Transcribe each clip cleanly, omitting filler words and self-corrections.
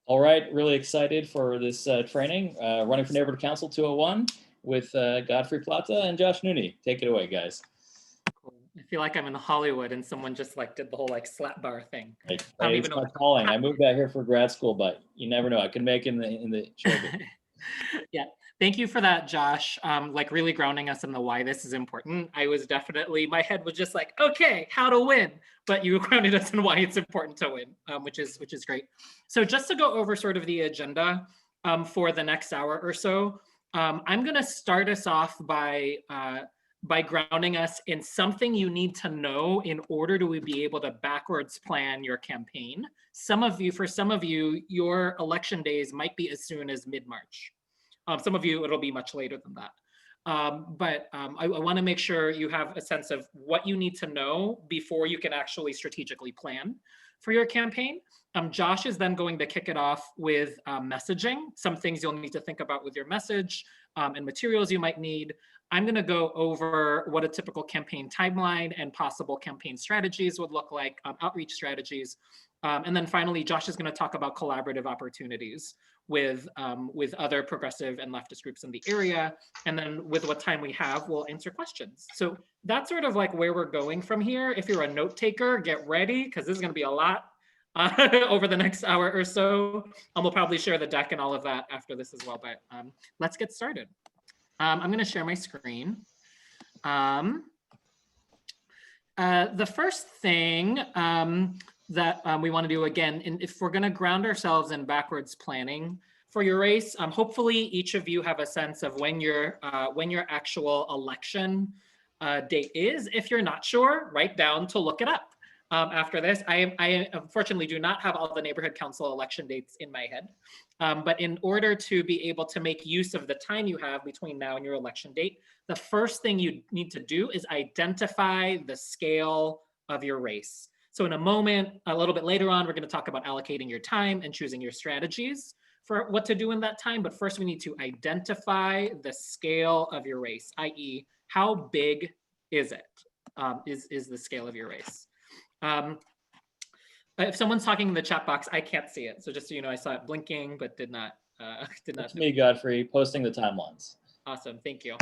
All right, really excited for this training. Running for Neighborhood Council 201 with Godfrey Plata and Josh Nooney. Take it away, guys. Cool. I feel like I'm in Hollywood and someone just like did the whole like slap bar thing. Hey, I don't it's even know. my calling. I moved out here for grad school, but you never know. I could make in the show business. Yeah, thank you for that, Josh. Like really grounding us in the why this is important. I was definitely, my head was just like, okay, how to win, but you grounded us in why it's important to win, which is great. So just to go over sort of the agenda for the next hour or so, I'm going to start us off by grounding us in something you need to know in order to be able to backwards plan your campaign. For some of you, your election days might be as soon as mid-March. Some of you, it'll be much later than that. But I want to make sure you have a sense of what you need to know before you can actually strategically plan for your campaign. Josh is then going to kick it off with messaging, some things you'll need to think about with your message and materials you might need. I'm going to go over what a typical campaign timeline and possible campaign strategies would look like, outreach strategies. And then finally, Josh is going to talk about collaborative opportunities with other progressive and leftist groups in the area. And then with what time we have, we'll answer questions. So that's sort of like where we're going from here. If you're a note taker, get ready, because this is going to be a lot over the next hour or so. We'll probably share the deck and all of that after this as well, but let's get started. I'm going to share my screen. The first thing that we want to do, again, if we're going to ground ourselves in backwards planning for your race, hopefully each of you have a sense of when your actual election date is. If you're not sure, write down to look it up. After this, I unfortunately do not have all the neighborhood council election dates in my head. But in order to be able to make use of the time you have between now and your election date, the first thing you need to do is identify the scale of your race. So in a moment, a little bit later on, we're going to talk about allocating your time and choosing your strategies for what to do in that time. But first, we need to identify the scale of your race, i.e., how big is it? Is the scale of your race? If someone's talking in the chat box, I can't see it. So just so you know, I saw it blinking, but did not. That's me, Godfrey, posting the timelines. Awesome, thank you.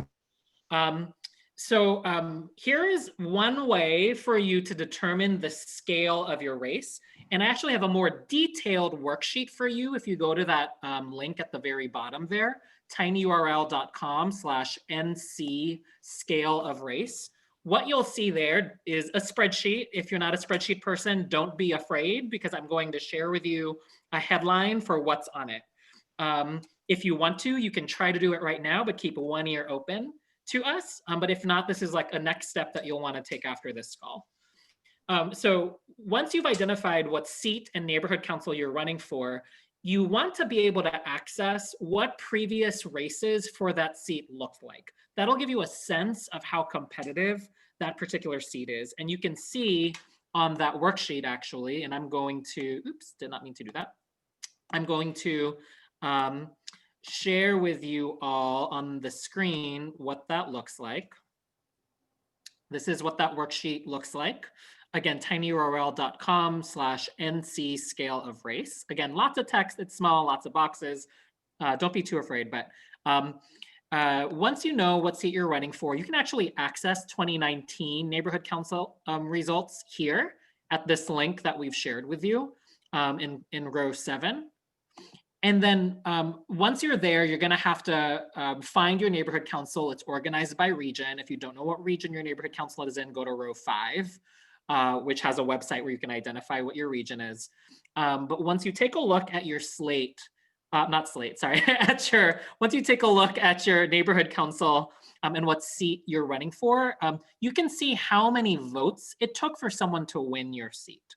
Here is one way for you to determine the scale of your race. And I actually have a more detailed worksheet for you if you go to that link at the very bottom there, tinyurl.com/NC scale of race. What you'll see there is a spreadsheet. If you're not a spreadsheet person, don't be afraid, because I'm going to share with you a headline for what's on it. If you want to, you can try to do it right now, but keep one ear open to us. But if not, this is like a next step that you'll want to take after this call. So once you've identified what seat and neighborhood council you're running for, you want to be able to access what previous races for that seat looked like. That'll give you a sense of how competitive that particular seat is. And you can see on that worksheet, actually, and I'm going to, oops, did not mean to do that. I'm going to share with you all on the screen what that looks like. This is what that worksheet looks like. Again, tinyurl.com/NC scale of race. Again, lots of text, it's small, lots of boxes. Don't be too afraid, but once you know what seat you're running for, you can actually access 2019 neighborhood council results here at this link that we've shared with you in row 7. And then once you're there, you're going to have to find your neighborhood council. It's organized by region. If you don't know what region your neighborhood council is in, go to row 5, which has a website where you can identify what your region is. But once you take a look at your slate, once you take a look at your neighborhood council and what seat you're running for, you can see how many votes it took for someone to win your seat.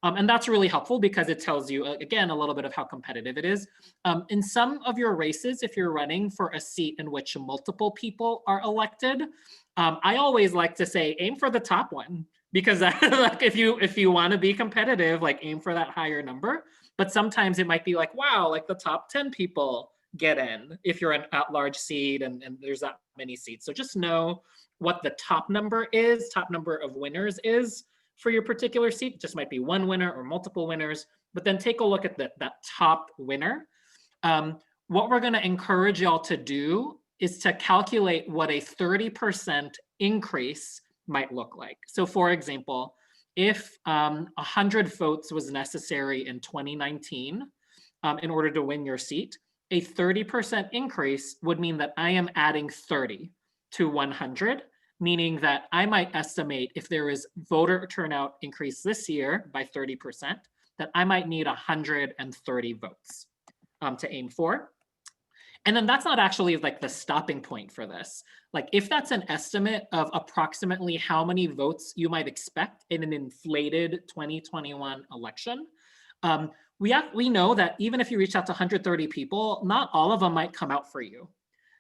And that's really helpful because it tells you, again, a little bit of how competitive it is. In some of your races, if you're running for a seat in which multiple people are elected, I always like to say, aim for the top one, because like if you want to be competitive, like aim for that higher number. But sometimes it might be like, wow, like the top 10 people get in if you're an at-large seat and there's that many seats. So just know what the top number is, top number of winners is, for your particular seat. It just might be one winner or multiple winners, but then take a look at that top winner. What we're going to encourage y'all to do is to calculate what a 30% increase might look like. So for example, if 100 votes was necessary in 2019 in order to win your seat, a 30% increase would mean that I am adding 30 to 100, meaning that I might estimate if there is voter turnout increase this year by 30%, that I might need 130 votes to aim for. And then that's not actually like the stopping point for this. Like if that's an estimate of approximately how many votes you might expect in an inflated 2021 election, we know that even if you reach out to 130 people, not all of them might come out for you.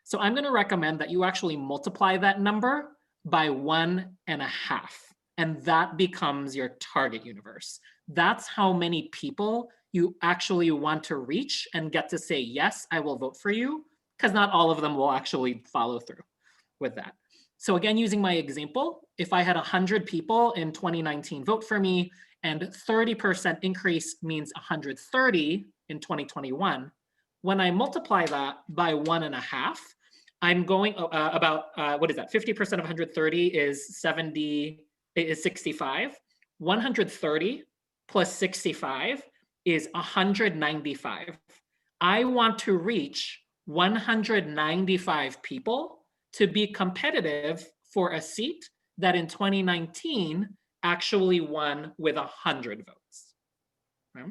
So I'm going to recommend that you actually multiply that number by 1.5, and that becomes your target universe. That's how many people you actually want to reach and get to say, yes, I will vote for you, because not all of them will actually follow through with that. So again, using my example, if I had 100 people in 2019 vote for me and 30% increase means 130 in 2021, when I multiply that by 1.5, I'm going what is that? 50% of 130 is 65. 130 plus 65 is 195. I want to reach 195 people to be competitive for a seat that in 2019 actually won with 100 votes. Okay?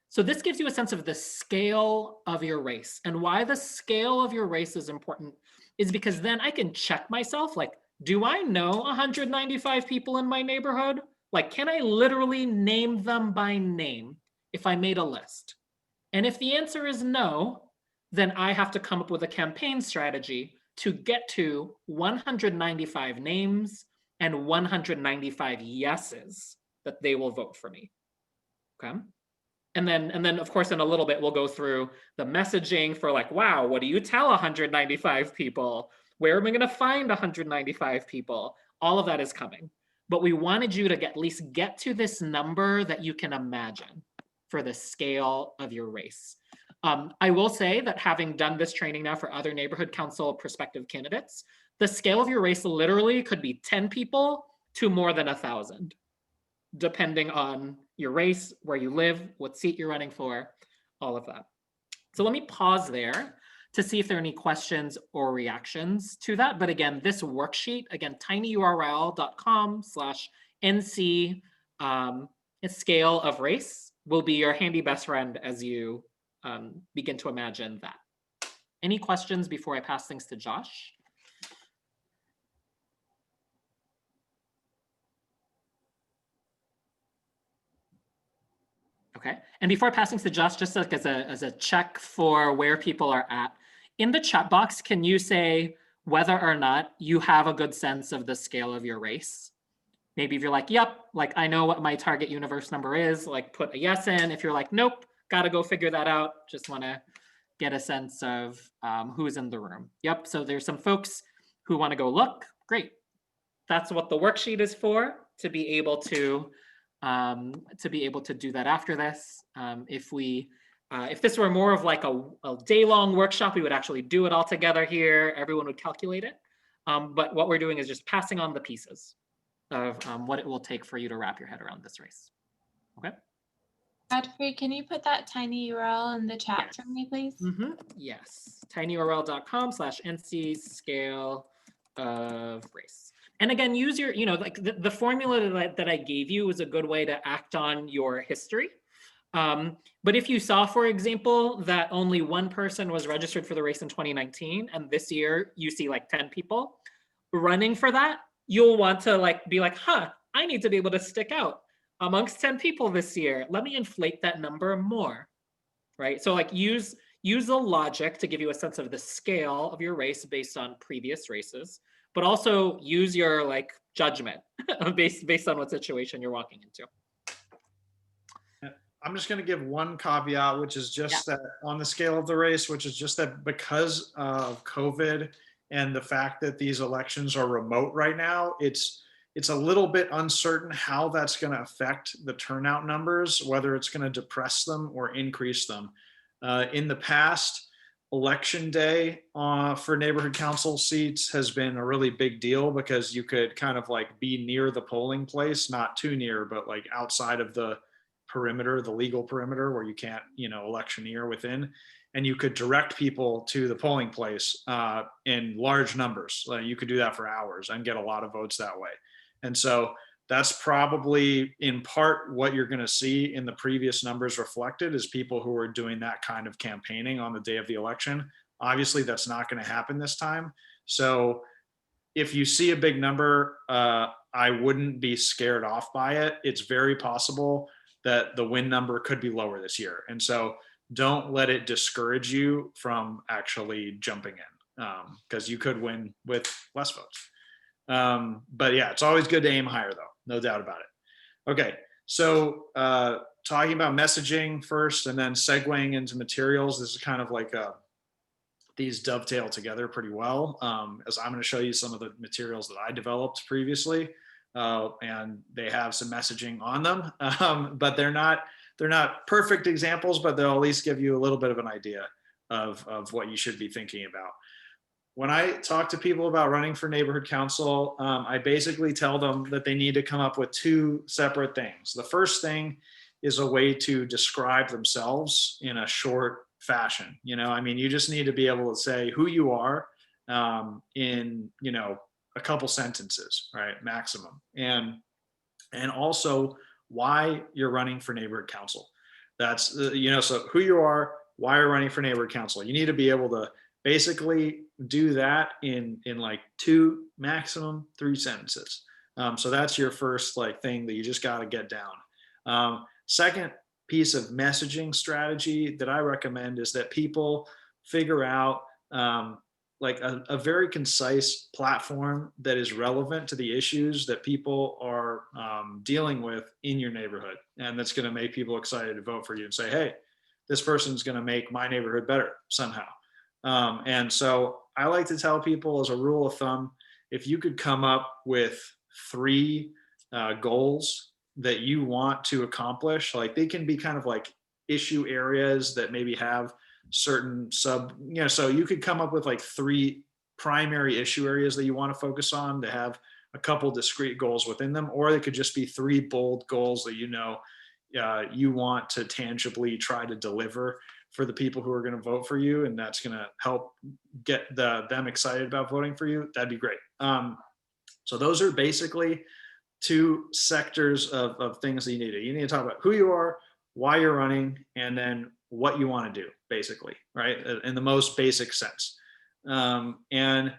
So this gives you a sense of the scale of your race. And why the scale of your race is important is because then I can check myself, like, do I know 195 people in my neighborhood? Like, can I literally name them by name if I made a list? And if the answer is no, then I have to come up with a campaign strategy to get to 195 names and 195 yeses that they will vote for me. Okay. And then of course, in a little bit, we'll go through the messaging for like, wow, what do you tell 195 people? Where am I going to find 195 people? All of that is coming. But we wanted you to at least get to this number that you can imagine for the scale of your race. I will say that having done this training now for other neighborhood council prospective candidates, the scale of your race literally could be 10 people to more than 1,000, depending on your race, where you live, what seat you're running for, all of that. So let me pause there to see if there are any questions or reactions to that. But again, this worksheet, again, tinyurl.com/NC scale of race will be your handy best friend as you begin to imagine that. Any questions before I pass things to Josh? Okay, and before passing to Josh, just like as a check for where people are at, in the chat box, can you say whether or not you have a good sense of the scale of your race? Maybe if you're like, yep, like I know what my target universe number is, like put a yes in. If you're like, nope, gotta go figure that out, just wanna get a sense of who's in the room. Yep, so there's some folks who wanna go look, great. That's what the worksheet is for, to be able to do that after this. If this were more of like a day-long workshop, we would actually do it all together here. Everyone would calculate it. But what we're doing is just passing on the pieces of what it will take for you to wrap your head around this race. Okay. Godfrey, can you put that tiny URL in the chat for me, please? Yes, tinyurl.com/NC scale of race. And again, use your, like the formula that I gave you is a good way to act on your history. But if you saw, for example, that only one person was registered for the race in 2019, and this year you see like 10 people running for that, you'll want to like be like, huh, I need to be able to stick out amongst 10 people this year. Let me inflate that number more, right? So like use the logic to give you a sense of the scale of your race based on previous races, but also use your like judgment based on what situation you're walking into. I'm just going to give one caveat, which is just that on the scale of the race, which is just that because of COVID and the fact that these elections are remote right now, it's it's a little bit uncertain how that's going to affect the turnout numbers, whether it's going to depress them or increase them. In the past, election day for neighborhood council seats has been a really big deal because you could kind of like be near the polling place, not too near, but like outside of the perimeter, the legal perimeter where you can't, electioneer within, and you could direct people to the polling place in large numbers. You could do that for hours and get a lot of votes that way. And so that's probably in part what you're going to see in the previous numbers reflected is people who are doing that kind of campaigning on the day of the election. Obviously, that's not going to happen this time. So if you see a big number, I wouldn't be scared off by it. It's very possible that the win number could be lower this year. And so don't let it discourage you from actually jumping in because you could win with less votes. But yeah, it's always good to aim higher though, no doubt about it. Okay, so talking about messaging first and then segueing into materials, this is kind of like these dovetail together pretty well, as I'm going to show you some of the materials that I developed previously, and they have some messaging on them, but they're not perfect examples, but they'll at least give you a little bit of an idea of what you should be thinking about. When I talk to people about running for neighborhood council, I basically tell them that they need to come up with two separate things. The first thing is a way to describe themselves in a short fashion. You just need to be able to say who you are in, a couple sentences, right? Maximum. And also why you're running for neighborhood council. That's, so who you are, why you're running for neighborhood council. You need to be able to basically do that in like 2, maximum 3 sentences. So that's your first thing that you just got to get down. Second piece of messaging strategy that I recommend is that people figure out a very concise platform that is relevant to the issues that people are dealing with in your neighborhood, and that's going to make people excited to vote for you and say, hey, this person's going to make my neighborhood better somehow. And so I like to tell people, as a rule of thumb, if you could come up with 3 goals that you want to accomplish, they can be kind of like issue areas that maybe have certain so you could come up with 3 primary issue areas that you want to focus on to have a couple discrete goals within them, or they could just be 3 bold goals that you want to tangibly try to deliver for the people who are going to vote for you, and that's going to help get them excited about voting for you. That'd be great. So those are basically 2 sectors of things that you need. You need to talk about who you are, why you're running, and then what you want to do, basically, right? In the most basic sense. And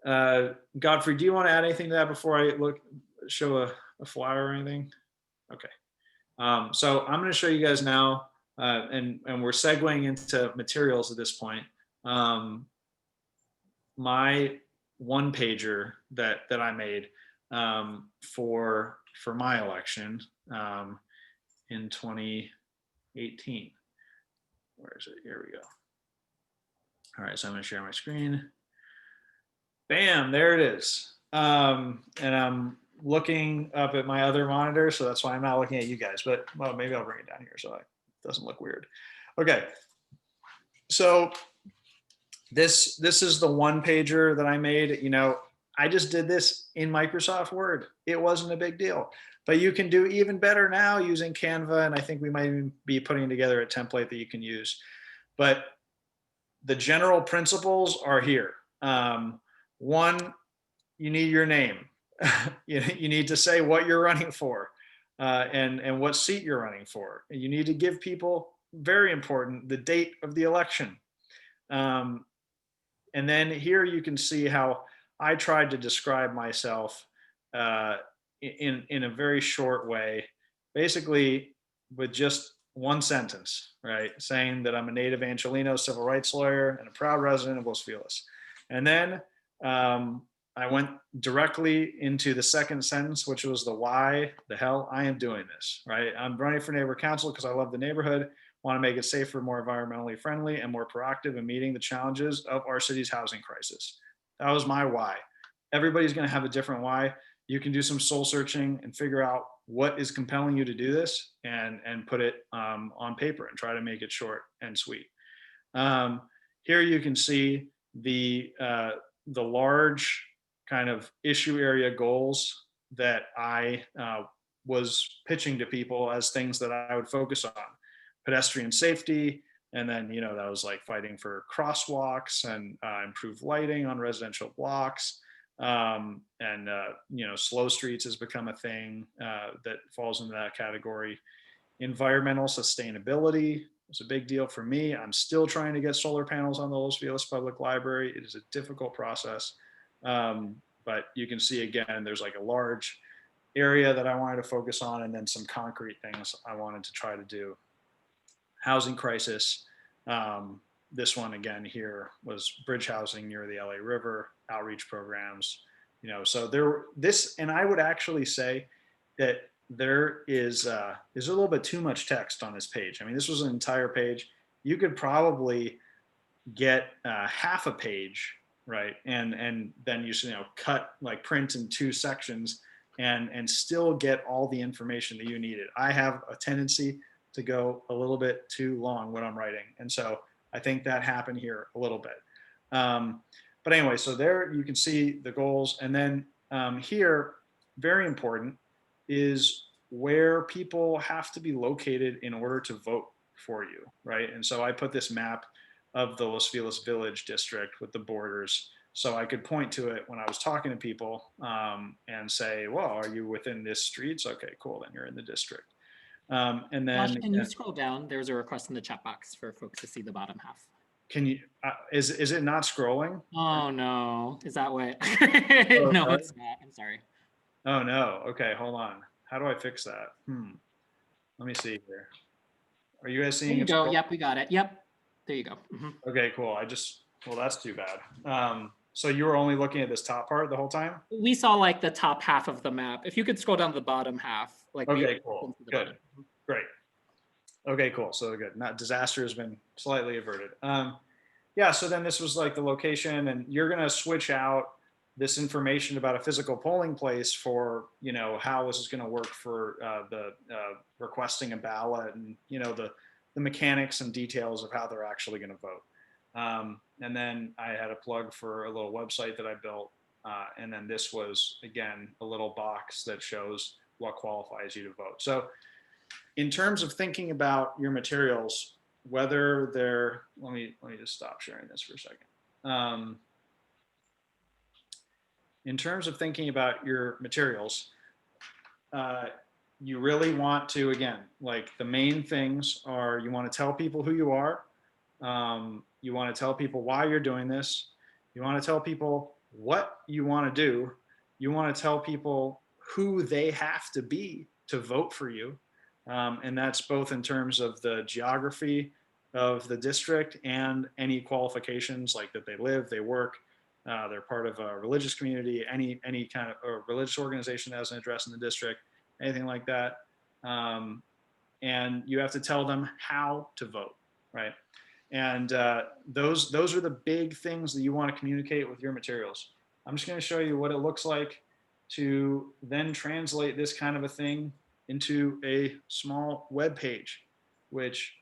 Godfrey, do you want to add anything to that before I show a flyer or anything? Okay. So I'm going to show you guys now, and we're segueing into materials at this point. My one pager that I made for my election in 2018. Where is it? Here we go. All right, so I'm going to share my screen. Bam, there it is. And I'm looking up at my other monitor, so that's why I'm not looking at you guys, but well, maybe I'll bring it down here so it doesn't look weird. Okay, so this is the one pager that I made. I just did this in Microsoft Word. It wasn't a big deal, but you can do even better now using Canva, and I think we might even be putting together a template that you can use. But the general principles are here. 1, you need your name. You need to say what you're running for and what seat you're running for. You need to give people, very important, the date of the election. And then here you can see how I tried to describe myself in a very short way, basically with just 1 sentence, right? Saying that I'm a native Angelino civil rights lawyer and a proud resident of Los Feliz. And then I went directly into the second sentence, which was the why the hell I am doing this, right? I'm running for neighborhood council because I love the neighborhood, want to make it safer, more environmentally friendly, and more proactive in meeting the challenges of our city's housing crisis. That was my why. Everybody's going to have a different why. you can do some soul searching and figure out what is compelling you to do this, and put it on paper and try to make it short and sweet. Here you can see the large kind of issue area goals that I was pitching to people as things that I would focus on: pedestrian safety, and then that was like fighting for crosswalks and improved lighting on residential blocks. And slow streets has become a thing that falls into that category. Environmental sustainability was a big deal for me. I'm still trying to get solar panels on the Los Feliz Public Library. It is a difficult process, but you can see again, there's like a large area that I wanted to focus on, and then some concrete things I wanted to try to do. Housing crisis. This one again here was bridge housing near the LA River, outreach programs, so and I would actually say that there is a little bit too much text on this page. I mean, this was an entire page. You could probably get half a page, right? And then you cut, like, print in 2 sections and still get all the information that you needed. I have a tendency to go a little bit too long when I'm writing. And so I think that happened here a little bit. But anyway, so there you can see the goals. And then here, very important, is where people have to be located in order to vote for you, right? And so I put this map of the Los Feliz Village district with the borders, so I could point to it when I was talking to people and say, well, are you within this streets? Okay, cool, then you're in the district. And then Josh, can you scroll down? There's a request in the chat box for folks to see the bottom half. Can you, is it not scrolling? Oh no, is that what? Oh, no, sorry? it's not. I'm sorry. Oh no, okay, hold on. How do I fix that? Let me see here. Are you guys There seeing you it? go. Yep, we got it. Yep, there you go. Mhm. Okay, cool. Well, that's too bad. So you were only looking at this top part the whole time? We saw like the top half of the map. If you could scroll down to the bottom half, like Okay, cool. Good. Great. Okay, cool. So good. Not disaster has been slightly averted. Yeah, so then this was like the location, and you're going to switch out this information about a physical polling place for, how this is going to work for the requesting a ballot, and, the mechanics and details of how they're actually going to vote. And then I had a plug for a little website that I built. And then this was, again, a little box that shows what qualifies you to vote. So in terms of thinking about your materials, whether they're, let me just stop sharing this for a second. In terms of thinking about your materials, you really want to, again, like, the main things are, you want to tell people who you are. You want to tell people why you're doing this. You want to tell people what you want to do. You want to tell people who they have to be to vote for you. And that's both in terms of the geography of the district and any qualifications, like that they live, they work, they're part of a religious community, any kind of or religious organization that has an address in the district, anything like that. And you have to tell them how to vote, right? And those are the big things that you want to communicate with your materials. I'm just going to show you what it looks like to then translate this kind of a thing into a small web page, which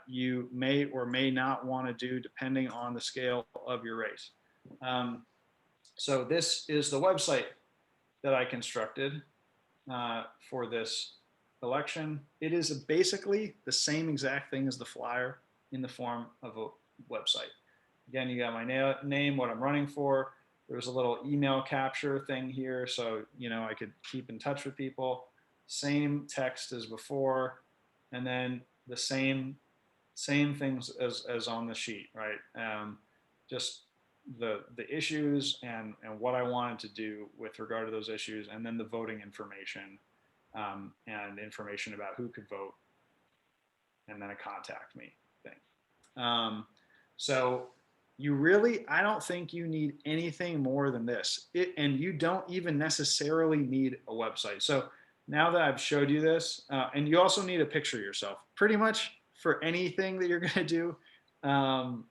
you may or may not want to do depending on the scale of your race. So this is the website that I constructed for this election. It is basically the same exact thing as the flyer in the form of a website. Again, you got my name, what I'm running for. There's a little email capture thing here, so I could keep in touch with people. Same text as before, and then the same things as on the sheet, right? Just the issues and what I wanted to do with regard to those issues, and then the voting information and information about who could vote, and then a contact me thing. So you really, I don't think you need anything more than this. And you don't even necessarily need a website. So now that I've showed you this, and you also need a picture of yourself, pretty much for anything that you're going to do. No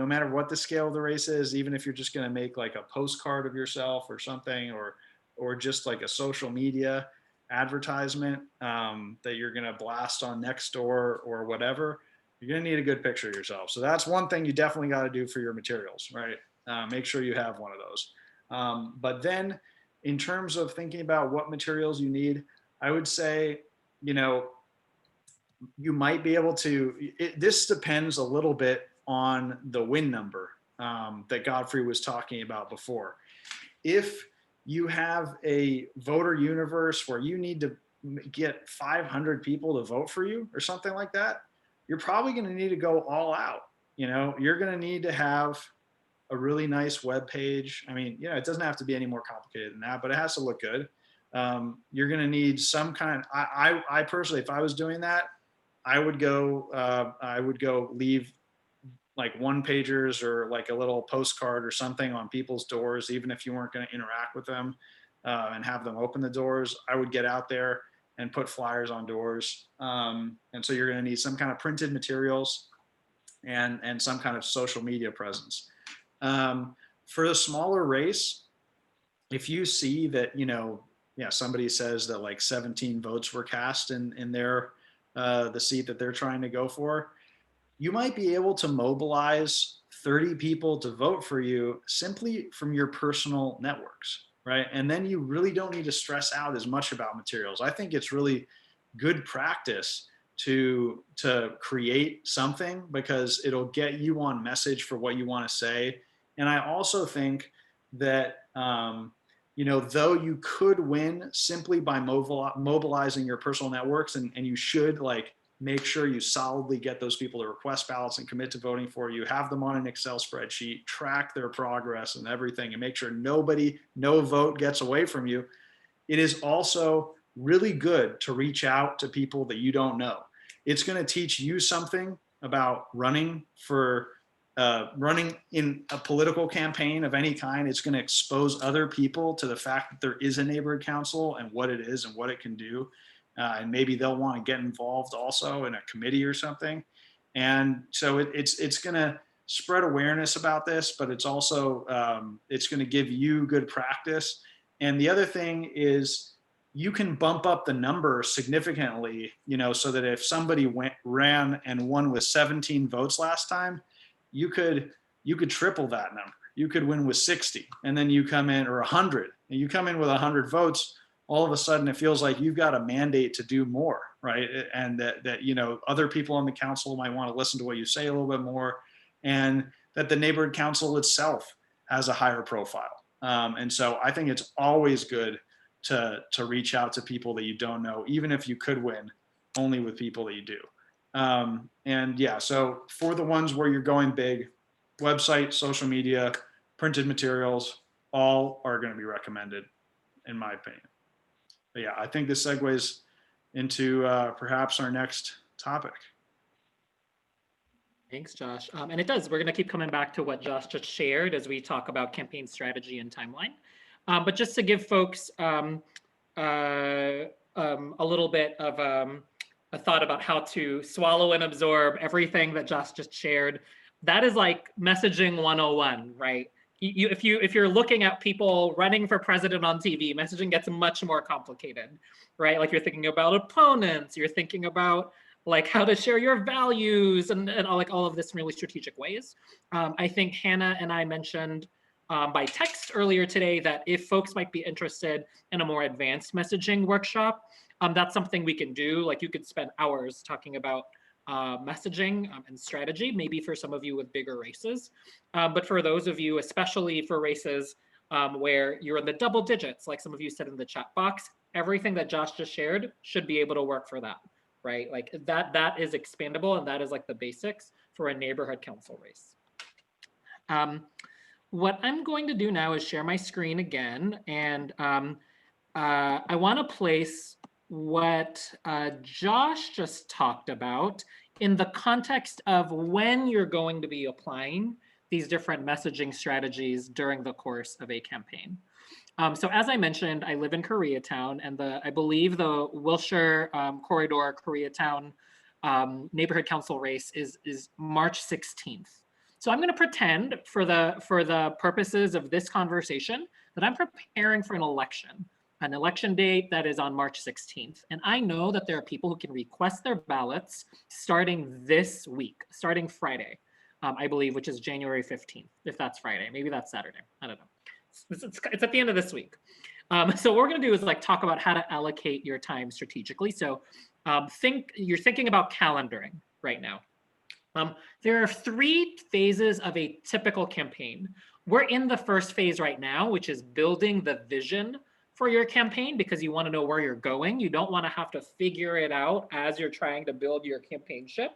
matter what the scale of the race is, even if you're just going to make like a postcard of yourself or something, or or just like a social media advertisement that you're going to blast on Nextdoor or whatever, you're going to need a good picture of yourself. So that's one thing you definitely got to do for your materials, right? Make sure you have one of those. But then in terms of thinking about what materials you need, I would say, you know, you might be able to, this depends a little bit on the win number that Godfrey was talking about before. If you have a voter universe where you need to get 500 people to vote for you or something like that, you're probably going to need to go all out. You know, you're going to need to have a really nice web page. I mean, you know, it doesn't have to be any more complicated than that, but it has to look good. You're going to need some kind. I personally, if I was doing that, I would go leave like one pagers or like a little postcard or something on people's doors, even if you weren't going to interact with them and have them open the doors. I would get out there and put flyers on doors. And so you're going to need some kind of printed materials and some kind of social media presence. For the smaller race, if you see that, you know, yeah, somebody says that like 17 votes were cast in their the seat that they're trying to go for, you might be able to mobilize 30 people to vote for you simply from your personal networks, right? And then you really don't need to stress out as much about materials. I think it's really good practice to create something because it'll get you on message for what you want to say. And I also think that you know, though you could win simply by mobilizing your personal networks, and you should like make sure you solidly get those people to request ballots and commit to voting for you, have them on an Excel spreadsheet, track their progress and everything, and make sure no vote gets away from you. It is also really good to reach out to people that you don't know. It's going to teach you something about running in a political campaign of any kind. It's going to expose other people to the fact that there is a neighborhood council and what it is and what it can do. And maybe they'll want to get involved also in a committee or something. And so it's going to spread awareness about this, but it's also, it's going to give you good practice. And the other thing is you can bump up the number significantly, you know, so that if somebody ran and won with 17 votes last time, you could triple that number. You could win with 60, and then you come in, or 100, and you come in with 100 votes. All of a sudden, it feels like you've got a mandate to do more, right? And that you know, other people on the council might want to listen to what you say a little bit more, and that the neighborhood council itself has a higher profile. And so I think it's always good to reach out to people that you don't know, even if you could win only with people that you do. And yeah, so for the ones where you're going big, website, social media, printed materials, all are going to be recommended, in my opinion. But yeah, I think this segues into perhaps our next topic. Thanks, Josh. And it does. We're going to keep coming back to what Josh just shared as we talk about campaign strategy and timeline. But just to give folks a little bit of a thought about how to swallow and absorb everything that Josh just shared, that is like messaging 101, right? If you're looking at people running for president on TV, messaging gets much more complicated, right? Like you're thinking about opponents, you're thinking about like how to share your values and all of this in really strategic ways. I think Hannah and I mentioned by text earlier today that if folks might be interested in a more advanced messaging workshop, that's something we can do. Like you could spend hours talking about messaging and strategy, maybe for some of you with bigger races. But for those of you, especially for races where you're in the double digits, like some of you said in the chat box, everything that Josh just shared should be able to work for that, right? Like that is expandable, and that is like the basics for a neighborhood council race. What I'm going to do now is share my screen again, and I want to place what Josh just talked about in the context of when you're going to be applying these different messaging strategies during the course of a campaign. So as I mentioned, I live in Koreatown, and I believe the Wilshire Corridor Koreatown neighborhood council race is March 16th. So I'm going to pretend for the purposes of this conversation that I'm preparing for an election date that is on March 16th. And I know that there are people who can request their ballots starting this week, starting Friday, I believe, which is January 15th, if that's Friday. Maybe that's Saturday. I don't know. It's at the end of this week. So what we're going to do is like talk about how to allocate your time strategically. So you're thinking about calendaring right now. There are 3 phases of a typical campaign. We're in the first phase right now, which is building the vision for your campaign, because you want to know where you're going. You don't want to have to figure it out as you're trying to build your campaign ship.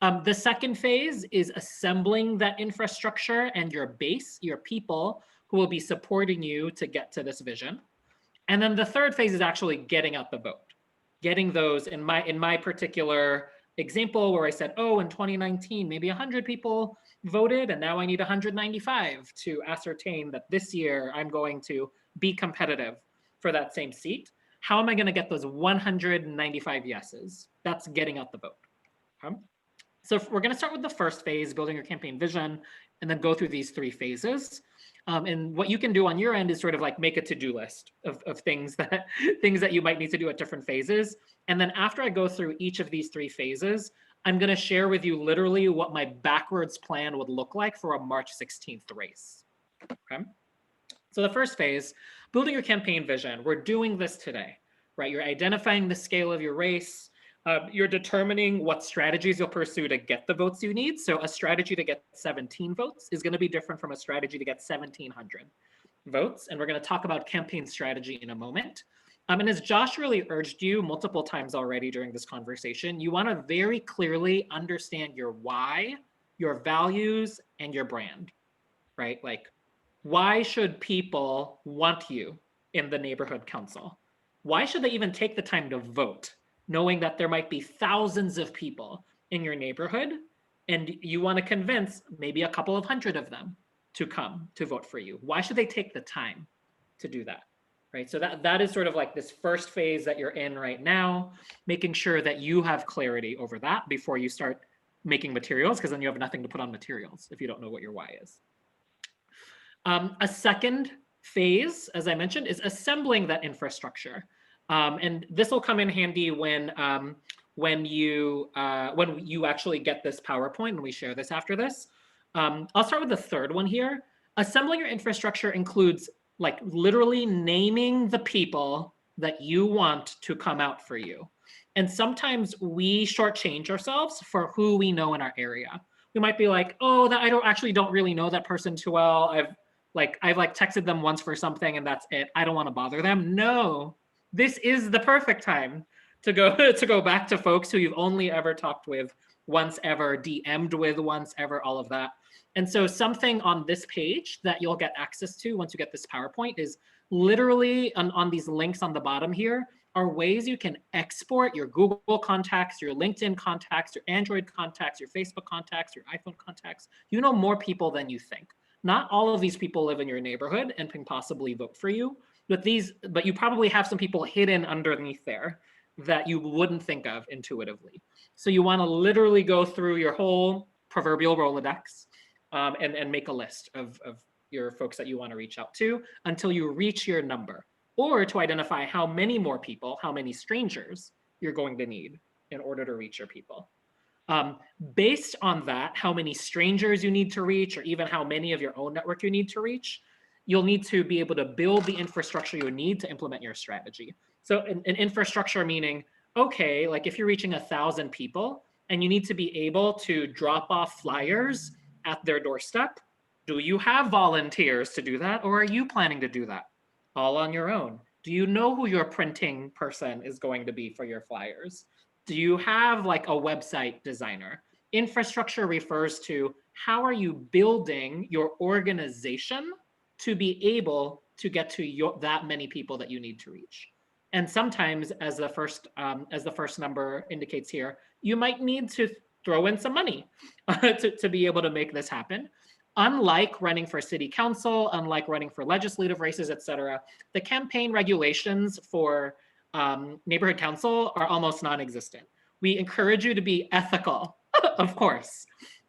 The second phase is assembling that infrastructure and your base, your people who will be supporting you to get to this vision. And then the third phase is actually getting out the vote, getting those. In my particular example where I said, oh, in 2019, maybe 100 people voted, and now I need 195 to ascertain that this year I'm going to be competitive for that same seat. How am I going to get those 195 yeses? That's getting out the vote. Okay? So we're going to start with the first phase, building your campaign vision, and then go through these 3 phases. And what you can do on your end is sort of like make a to-do list of things that you might need to do at different phases. And then after I go through each of these 3 phases, I'm going to share with you literally what my backwards plan would look like for a March 16th race. Okay. So the first phase, building your campaign vision. We're doing this today, right? You're identifying the scale of your race. You're determining what strategies you'll pursue to get the votes you need. So a strategy to get 17 votes is going to be different from a strategy to get 1,700 votes. And we're going to talk about campaign strategy in a moment. And as Josh really urged you multiple times already during this conversation, you want to very clearly understand your why, your values, and your brand, right? Like, why should people want you in the neighborhood council? Why should they even take the time to vote, knowing that there might be thousands of people in your neighborhood and you want to convince maybe a couple of hundred of them to come to vote for you? Why should they take the time to do that? Right. So that is sort of like this first phase that you're in right now, making sure that you have clarity over that before you start making materials, because then you have nothing to put on materials if you don't know what your why is. A second phase, as I mentioned, is assembling that infrastructure. And this will come in handy when you actually get this PowerPoint and we share this after this. I'll start with the third one here. Assembling your infrastructure includes like literally naming the people that you want to come out for you. And sometimes we shortchange ourselves for who we know in our area. We might be like, oh, I don't really know that person too well. I've texted them once for something and that's it. I don't want to bother them. No, this is the perfect time to go back to folks who you've only ever talked with once ever, DM'd with once ever, all of that. And so something on this page that you'll get access to once you get this PowerPoint is literally on these links on the bottom here are ways you can export your Google contacts, your LinkedIn contacts, your Android contacts, your Facebook contacts, your iPhone contacts. You know more people than you think. Not all of these people live in your neighborhood and can possibly vote for you, but you probably have some people hidden underneath there that you wouldn't think of intuitively. So you want to literally go through your whole proverbial Rolodex and make a list of your folks that you want to reach out to until you reach your number, or to identify how many more people, how many strangers you're going to need in order to reach your people. Based on that, how many strangers you need to reach, or even how many of your own network you need to reach, you'll need to be able to build the infrastructure you need to implement your strategy. So an infrastructure meaning, okay, like if you're reaching 1,000 people and you need to be able to drop off flyers at their doorstep, do you have volunteers to do that, or are you planning to do that all on your own? Do you know who your printing person is going to be for your flyers? Do you have like a website designer? Infrastructure refers to how are you building your organization to be able to get to that many people that you need to reach. And sometimes, as the first number indicates here, you might need to throw in some money to be able to make this happen. Unlike running for city council, unlike running for legislative races, et cetera, the campaign regulations for neighborhood council are almost non-existent. We encourage you to be ethical, of course,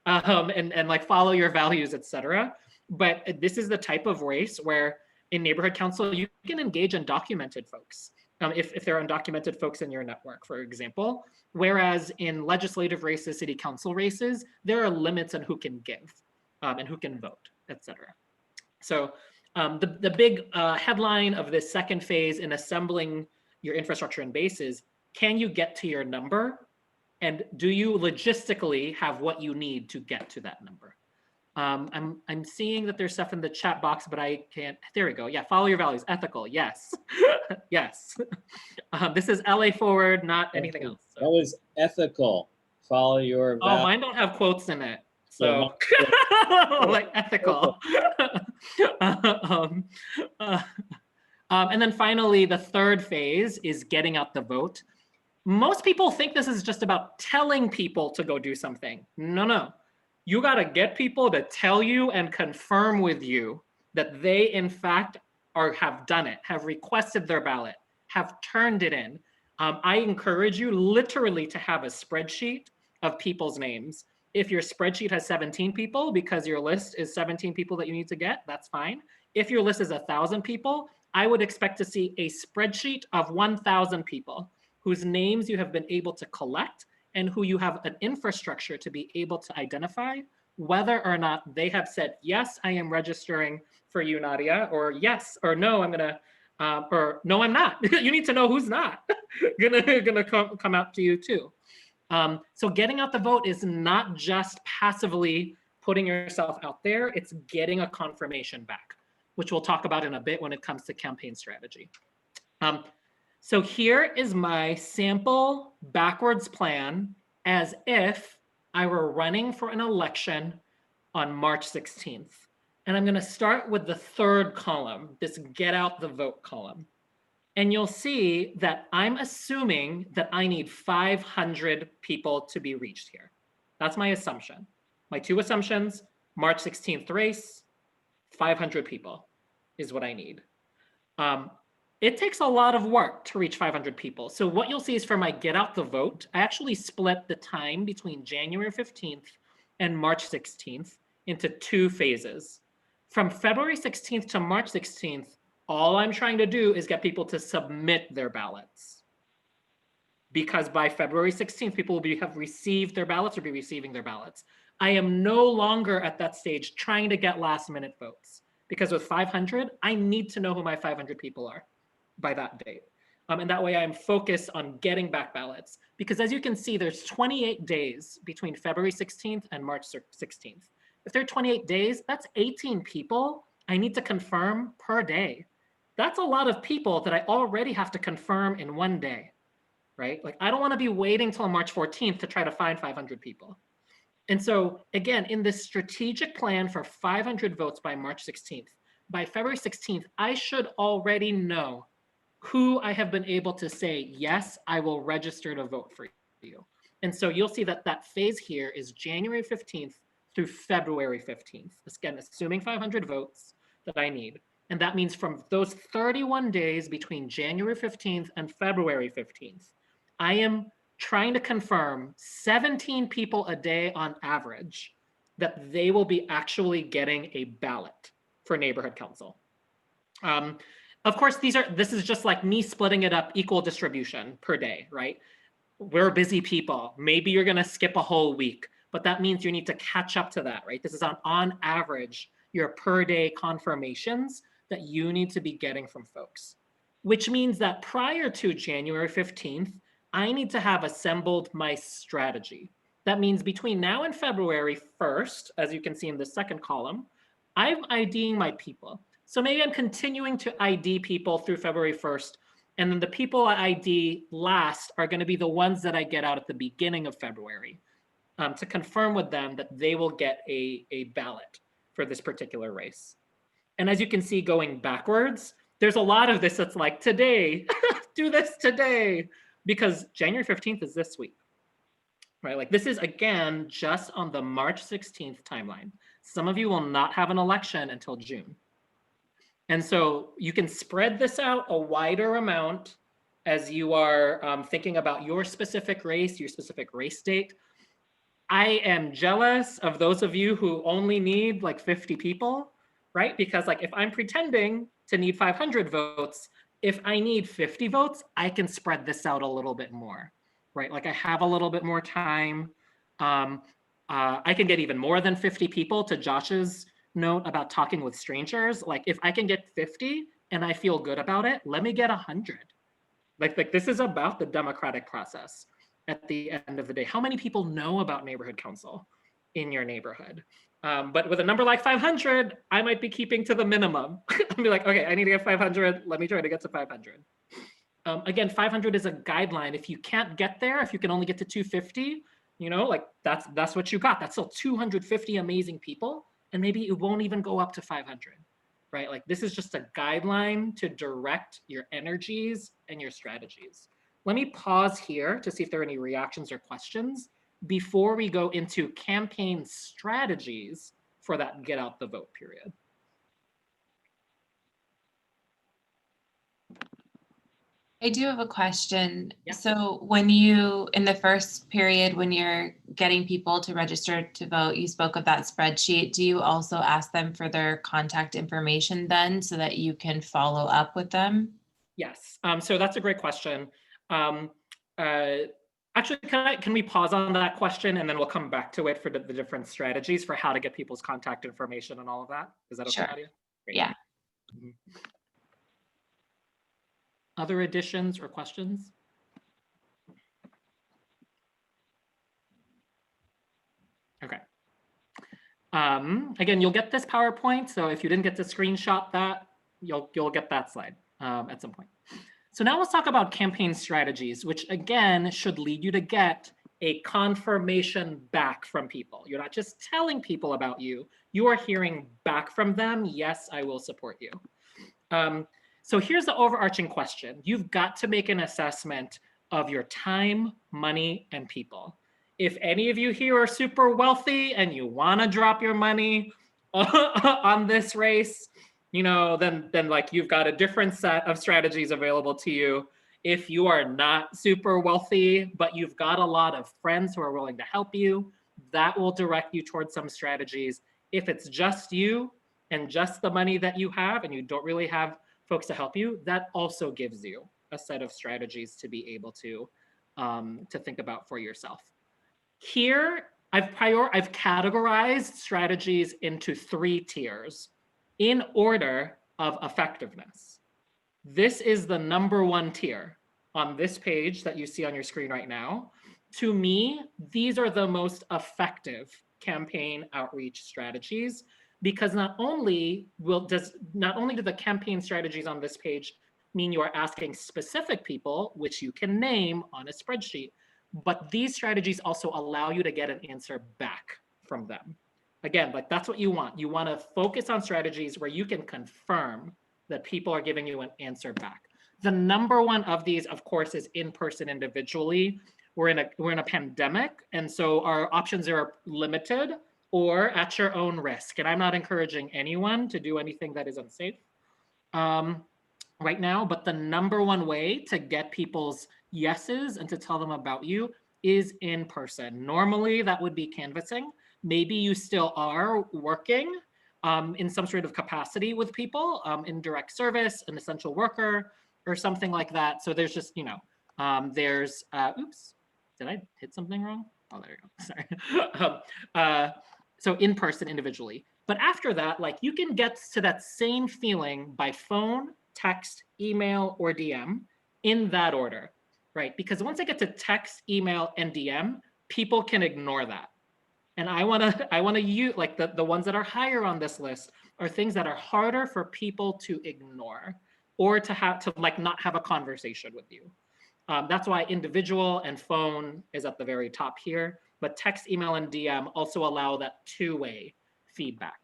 and like follow your values, et cetera. But this is the type of race where in neighborhood council, you can engage undocumented folks. If there are undocumented folks in your network, for example, whereas in legislative races, city council races, there are limits on who can give and who can vote, etc. So the big headline of this second phase in assembling your infrastructure and bases, can you get to your number? And do you logistically have what you need to get to that number? I'm seeing that there's stuff in the chat box, but I can't. There we go. Yeah, follow your values. Ethical. Yes. Yes. This is LA forward, not anything else. So. That was ethical. Follow your Oh, values. mine don't have quotes in it. So like ethical. And then finally, the third phase is getting out the vote. Most people think this is just about telling people to go do something. No. You got to get people to tell you and confirm with you that they, in fact, have done it, have requested their ballot, have turned it in. I encourage you literally to have a spreadsheet of people's names. If your spreadsheet has 17 people because your list is 17 people that you need to get, that's fine. If your list is 1,000 people, I would expect to see a spreadsheet of 1,000 people whose names you have been able to collect and who you have an infrastructure to be able to identify whether or not they have said, yes, I am registering for you, Nadia, or yes, or no, I'm gonna, or no, I'm not. You need to know who's not gonna come out to you too. So getting out the vote is not just passively putting yourself out there, it's getting a confirmation back, which we'll talk about in a bit when it comes to campaign strategy. So here is my sample backwards plan as if I were running for an election on March 16th. And I'm gonna start with the third column, this get out the vote column. And you'll see that I'm assuming that I need 500 people to be reached here. That's my assumption. My two assumptions, March 16th race, 500 people is what I need. It takes a lot of work to reach 500 people. So what you'll see is for my get out the vote, I actually split the time between January 15th and March 16th into two phases. From February 16th to March 16th, all I'm trying to do is get people to submit their ballots. Because by February 16th, people will have received their ballots or be receiving their ballots. I am no longer at that stage trying to get last minute votes. Because with 500, I need to know who my 500 people are by that date. And that way I'm focused on getting back ballots. Because as you can see, there's 28 days between February 16th and March 16th. If there are 28 days, that's 18 people I need to confirm per day. That's a lot of people that I already have to confirm in one day, right? Like I don't want to be waiting till March 14th to try to find 500 people. And so again, in this strategic plan for 500 votes by March 16th, by February 16th, I should already know who I have been able to say, yes, I will register to vote for you. And so you'll see that that phase here is January 15th through February 15th. Again, assuming 500 votes that I need. And that means from those 31 days between January 15th and February 15th, I am trying to confirm 17 people a day on average that they will be actually getting a ballot for neighborhood council. Of course, this is just like me splitting it up equal distribution per day, right? We're busy people. Maybe you're gonna skip a whole week, but that means you need to catch up to that, right? This is on average, your per day confirmations that you need to be getting from folks, which means that prior to January 15th, I need to have assembled my strategy. That means between now and February 1st, as you can see in the second column, I'm IDing my people. So maybe I'm continuing to ID people through February 1st, and then the people I ID last are going to be the ones that I get out at the beginning of February to confirm with them that they will get a ballot for this particular race. And as you can see going backwards, there's a lot of this that's like today, do this today, because January 15th is this week, right? Like this is, again, just on the March 16th timeline. Some of you will not have an election until June. And so you can spread this out a wider amount as you are thinking about your specific race date. I am jealous of those of you who only need like 50 people, right? Because like if I'm pretending to need 500 votes. If I need 50 votes, I can spread this out a little bit more, right? Like I have a little bit more time. I can get even more than 50 people, to Josh's note about talking with strangers. Like if I can get 50 and I feel good about it, let me get 100. Like this is about the democratic process at the end of the day. How many people know about neighborhood council in your neighborhood? But with a number like 500, I might be keeping to the minimum. I'll be like, okay, I need to get 500. Let me try to get to 500. Again, 500 is a guideline. If you can't get there, if you can only get to 250, like that's what you got. That's still 250 amazing people. And maybe it won't even go up to 500, right? Like this is just a guideline to direct your energies and your strategies. Let me pause here to see if there are any reactions or questions before we go into campaign strategies for that get out the vote period. I do have a question. Yeah. So when you, in the first period, when you're getting people to register to vote, you spoke of that spreadsheet. Do you also ask them for their contact information then so that you can follow up with them? Yes, so that's a great question. Actually, can we pause on that question and then we'll come back to it for the different strategies for how to get people's contact information and all of that? Is that okay, Sure. Nadia? Great. Yeah. Mhm. Other additions or questions? Okay. Again, you'll get this PowerPoint. So if you didn't get to screenshot that, you'll get that slide at some point. So now let's talk about campaign strategies, which again should lead you to get a confirmation back from people. You're not just telling people about you, you are hearing back from them. Yes, I will support you. So here's the overarching question. You've got to make an assessment of your time, money, and people. If any of you here are super wealthy and you want to drop your money on this race, then like you've got a different set of strategies available to you. If you are not super wealthy, but you've got a lot of friends who are willing to help you, that will direct you towards some strategies. If it's just you and just the money that you have and you don't really have folks to help you, that also gives you a set of strategies to be able to think about for yourself. Here, I've categorized strategies into 3 tiers in order of effectiveness. This is the number 1 tier on this page that you see on your screen right now. To me, these are the most effective campaign outreach strategies, because not only do the campaign strategies on this page mean you are asking specific people, which you can name on a spreadsheet, but these strategies also allow you to get an answer back from them. Again, like that's what you want. You want to focus on strategies where you can confirm that people are giving you an answer back. The number 1 of these, of course, is in person individually. We're in a pandemic, and so our options are limited or at your own risk. And I'm not encouraging anyone to do anything that is unsafe right now, but the number 1 way to get people's yeses and to tell them about you is in person. Normally, that would be canvassing. Maybe you still are working in some sort of capacity with people in direct service, an essential worker, or something like that. So there's just, there's, oops, did I hit something wrong? Oh, there you go, sorry. So in person individually. But after that, like you can get to that same feeling by phone, text, email, or DM in that order, right? Because once I get to text, email, and DM, people can ignore that. And I wanna use, like the ones that are higher on this list are things that are harder for people to ignore or to have to like not have a conversation with you. That's why individual and phone is at the very top here, but text, email, and DM also allow that 2-way feedback.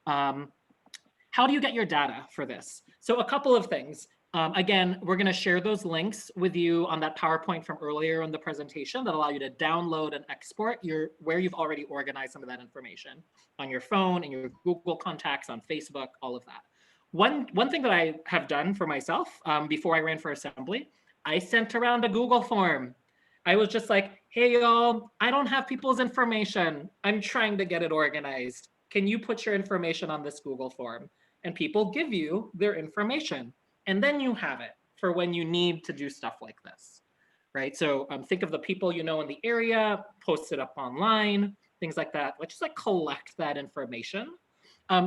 How do you get your data for this? So a couple of things. Again, we're going to share those links with you on that PowerPoint from earlier in the presentation that allow you to download and export where you've already organized some of that information on your phone and your Google contacts, on Facebook, all of that. One thing that I have done for myself before I ran for assembly, I sent around a Google form. I was just like, hey, y'all, I don't have people's information. I'm trying to get it organized. Can you put your information on this Google form? and people give you their information. And then you have it for when you need to do stuff like this, right? So think of the people you know in the area, post it up online, things like that. Let's just like collect that information.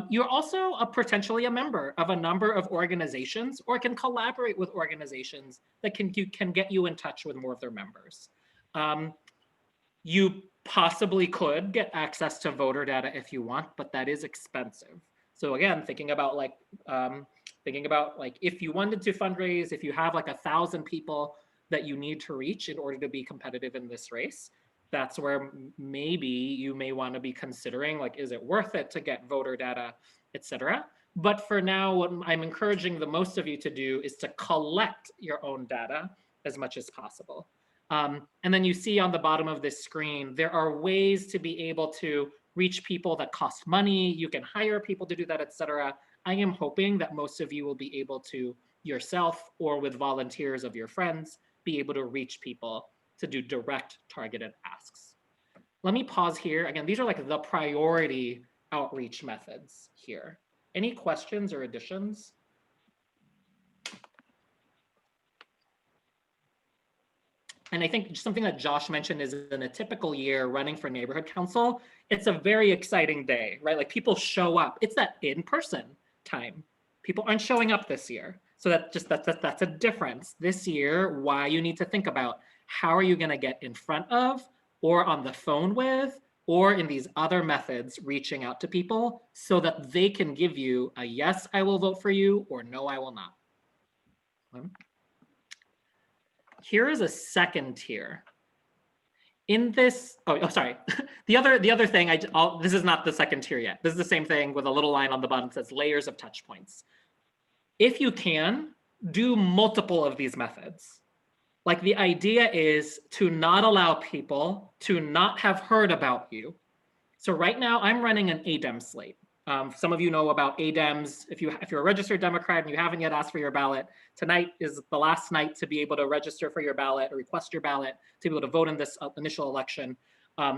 You're also potentially a member of a number of organizations, or can collaborate with organizations that can get you in touch with more of their members. You possibly could get access to voter data if you want, but that is expensive. So again, thinking about like if you wanted to fundraise, if you have like 1,000 people that you need to reach in order to be competitive in this race, that's where maybe you may want to be considering, like, is it worth it to get voter data, etc. But for now, what I'm encouraging the most of you to do is to collect your own data as much as possible. And then you see on the bottom of this screen, there are ways to be able to reach people that cost money. You can hire people to do that, etc. I am hoping that most of you will be able to yourself, or with volunteers of your friends, be able to reach people to do direct targeted asks. Let me pause here. Again, these are like the priority outreach methods here. Any questions or additions? And I think something that Josh mentioned is, in a typical year running for neighborhood council, it's a very exciting day, right? Like, people show up. It's that in-person time. People aren't showing up this year. So that's a difference. This year, why you need to think about how are you going to get in front of, or on the phone with, or in these other methods, reaching out to people so that they can give you a yes, I will vote for you, or no, I will not. Here is a second tier. In this, sorry. the other thing, this is not the second tier yet. This is the same thing with a little line on the bottom that says layers of touch points. If you can, do multiple of these methods. Like, the idea is to not allow people to not have heard about you. So right now I'm running an ADEM slate. Some of you know about ADEMs. If you're a registered Democrat and you haven't yet asked for your ballot, tonight is the last night to be able to register for your ballot or request your ballot to be able to vote in this initial election.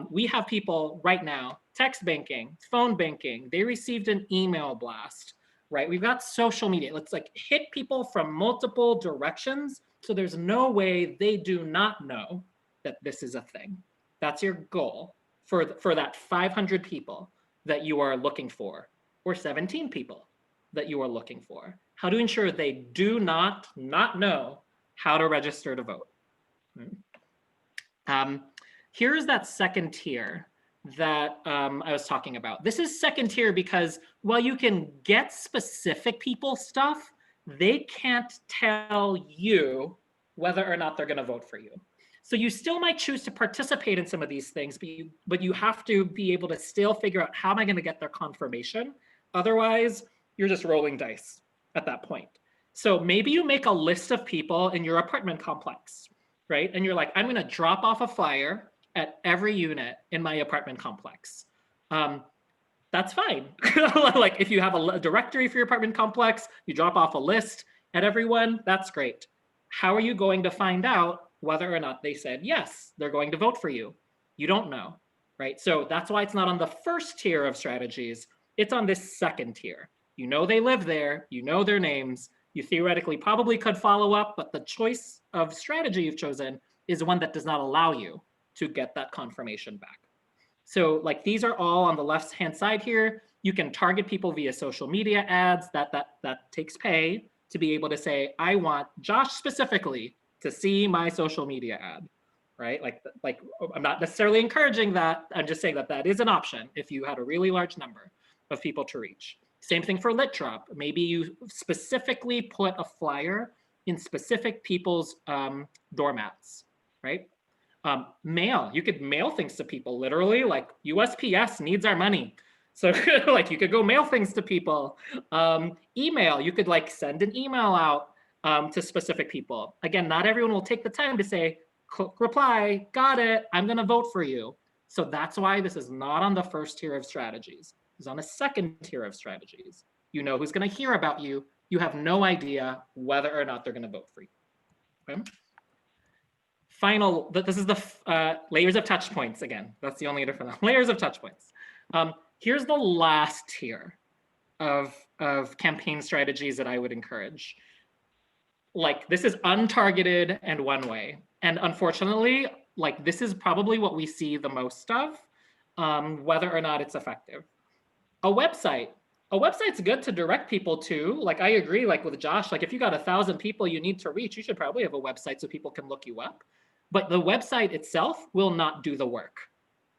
We have people right now, text banking, phone banking, they received an email blast, right? We've got social media. Let's like hit people from multiple directions, so there's no way they do not know that this is a thing. That's your goal for that 500 people that you are looking for, or 17 people that you are looking for. How to ensure they do not know how to register to vote. Here's that second tier that I was talking about. This is second tier because while you can get specific people stuff, they can't tell you whether or not they're going to vote for you. So you still might choose to participate in some of these things, but you have to be able to still figure out, how am I going to get their confirmation? Otherwise, you're just rolling dice at that point. So maybe you make a list of people in your apartment complex, right? And you're like, I'm going to drop off a flyer at every unit in my apartment complex. That's fine. Like, if you have a directory for your apartment complex, you drop off a list at everyone, that's great. How are you going to find out whether or not they said, yes, they're going to vote for you? You don't know, right? So that's why it's not on the first tier of strategies. It's on this second tier. You know they live there, you know their names, you theoretically probably could follow up, but the choice of strategy you've chosen is one that does not allow you to get that confirmation back. So like, these are all on the left-hand side here. You can target people via social media ads. That takes pay to be able to say, I want Josh specifically to see my social media ad, right? Like I'm not necessarily encouraging that. I'm just saying that that is an option if you had a really large number of people to reach. Same thing for Lit Drop. Maybe you specifically put a flyer in specific people's doormats, right? Mail, you could mail things to people, literally, like USPS needs our money. So like, you could go mail things to people. Email, you could like send an email out to specific people. Again, not everyone will take the time to say, reply, got it, I'm gonna vote for you. So that's why this is not on the first tier of strategies. It's on a second tier of strategies. You know who's gonna hear about you. You have no idea whether or not they're gonna vote for you. Okay? Final, this is the layers of touch points again. That's the only difference. Layers of touch points. Here's the last tier. of campaign strategies that I would encourage. Like, this is untargeted and one way. And unfortunately, like, this is probably what we see the most of, whether or not it's effective. A website's good to direct people to. Like, I agree, like with Josh, like if you got 1,000 people you need to reach, you should probably have a website so people can look you up. But the website itself will not do the work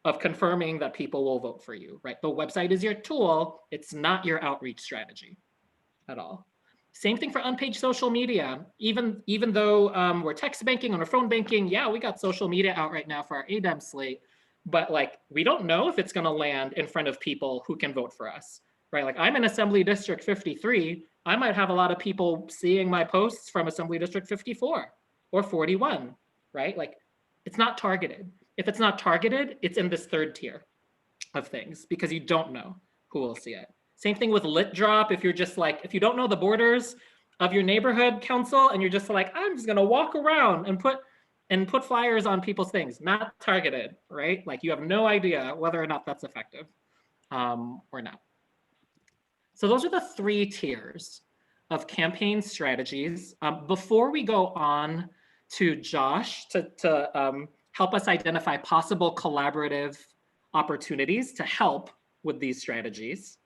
of confirming that people will vote for you, right? The website is your tool. It's not your outreach strategy at all. Same thing for unpaid social media. Even though we're text banking or phone banking, yeah, we got social media out right now for our ADEM slate, but like, we don't know if it's gonna land in front of people who can vote for us, right? Like, I'm in Assembly District 53. I might have a lot of people seeing my posts from Assembly District 54 or 41, right? Like, it's not targeted. If it's not targeted, it's in this third tier of things because you don't know who will see it. Same thing with lit drop. If you're just like, if you don't know the borders of your neighborhood council and you're just like, I'm just gonna walk around and put flyers on people's things, not targeted, right? Like, you have no idea whether or not that's effective or not. So those are the 3 tiers of campaign strategies. Before we go on to Josh to help us identify possible collaborative opportunities to help with these strategies,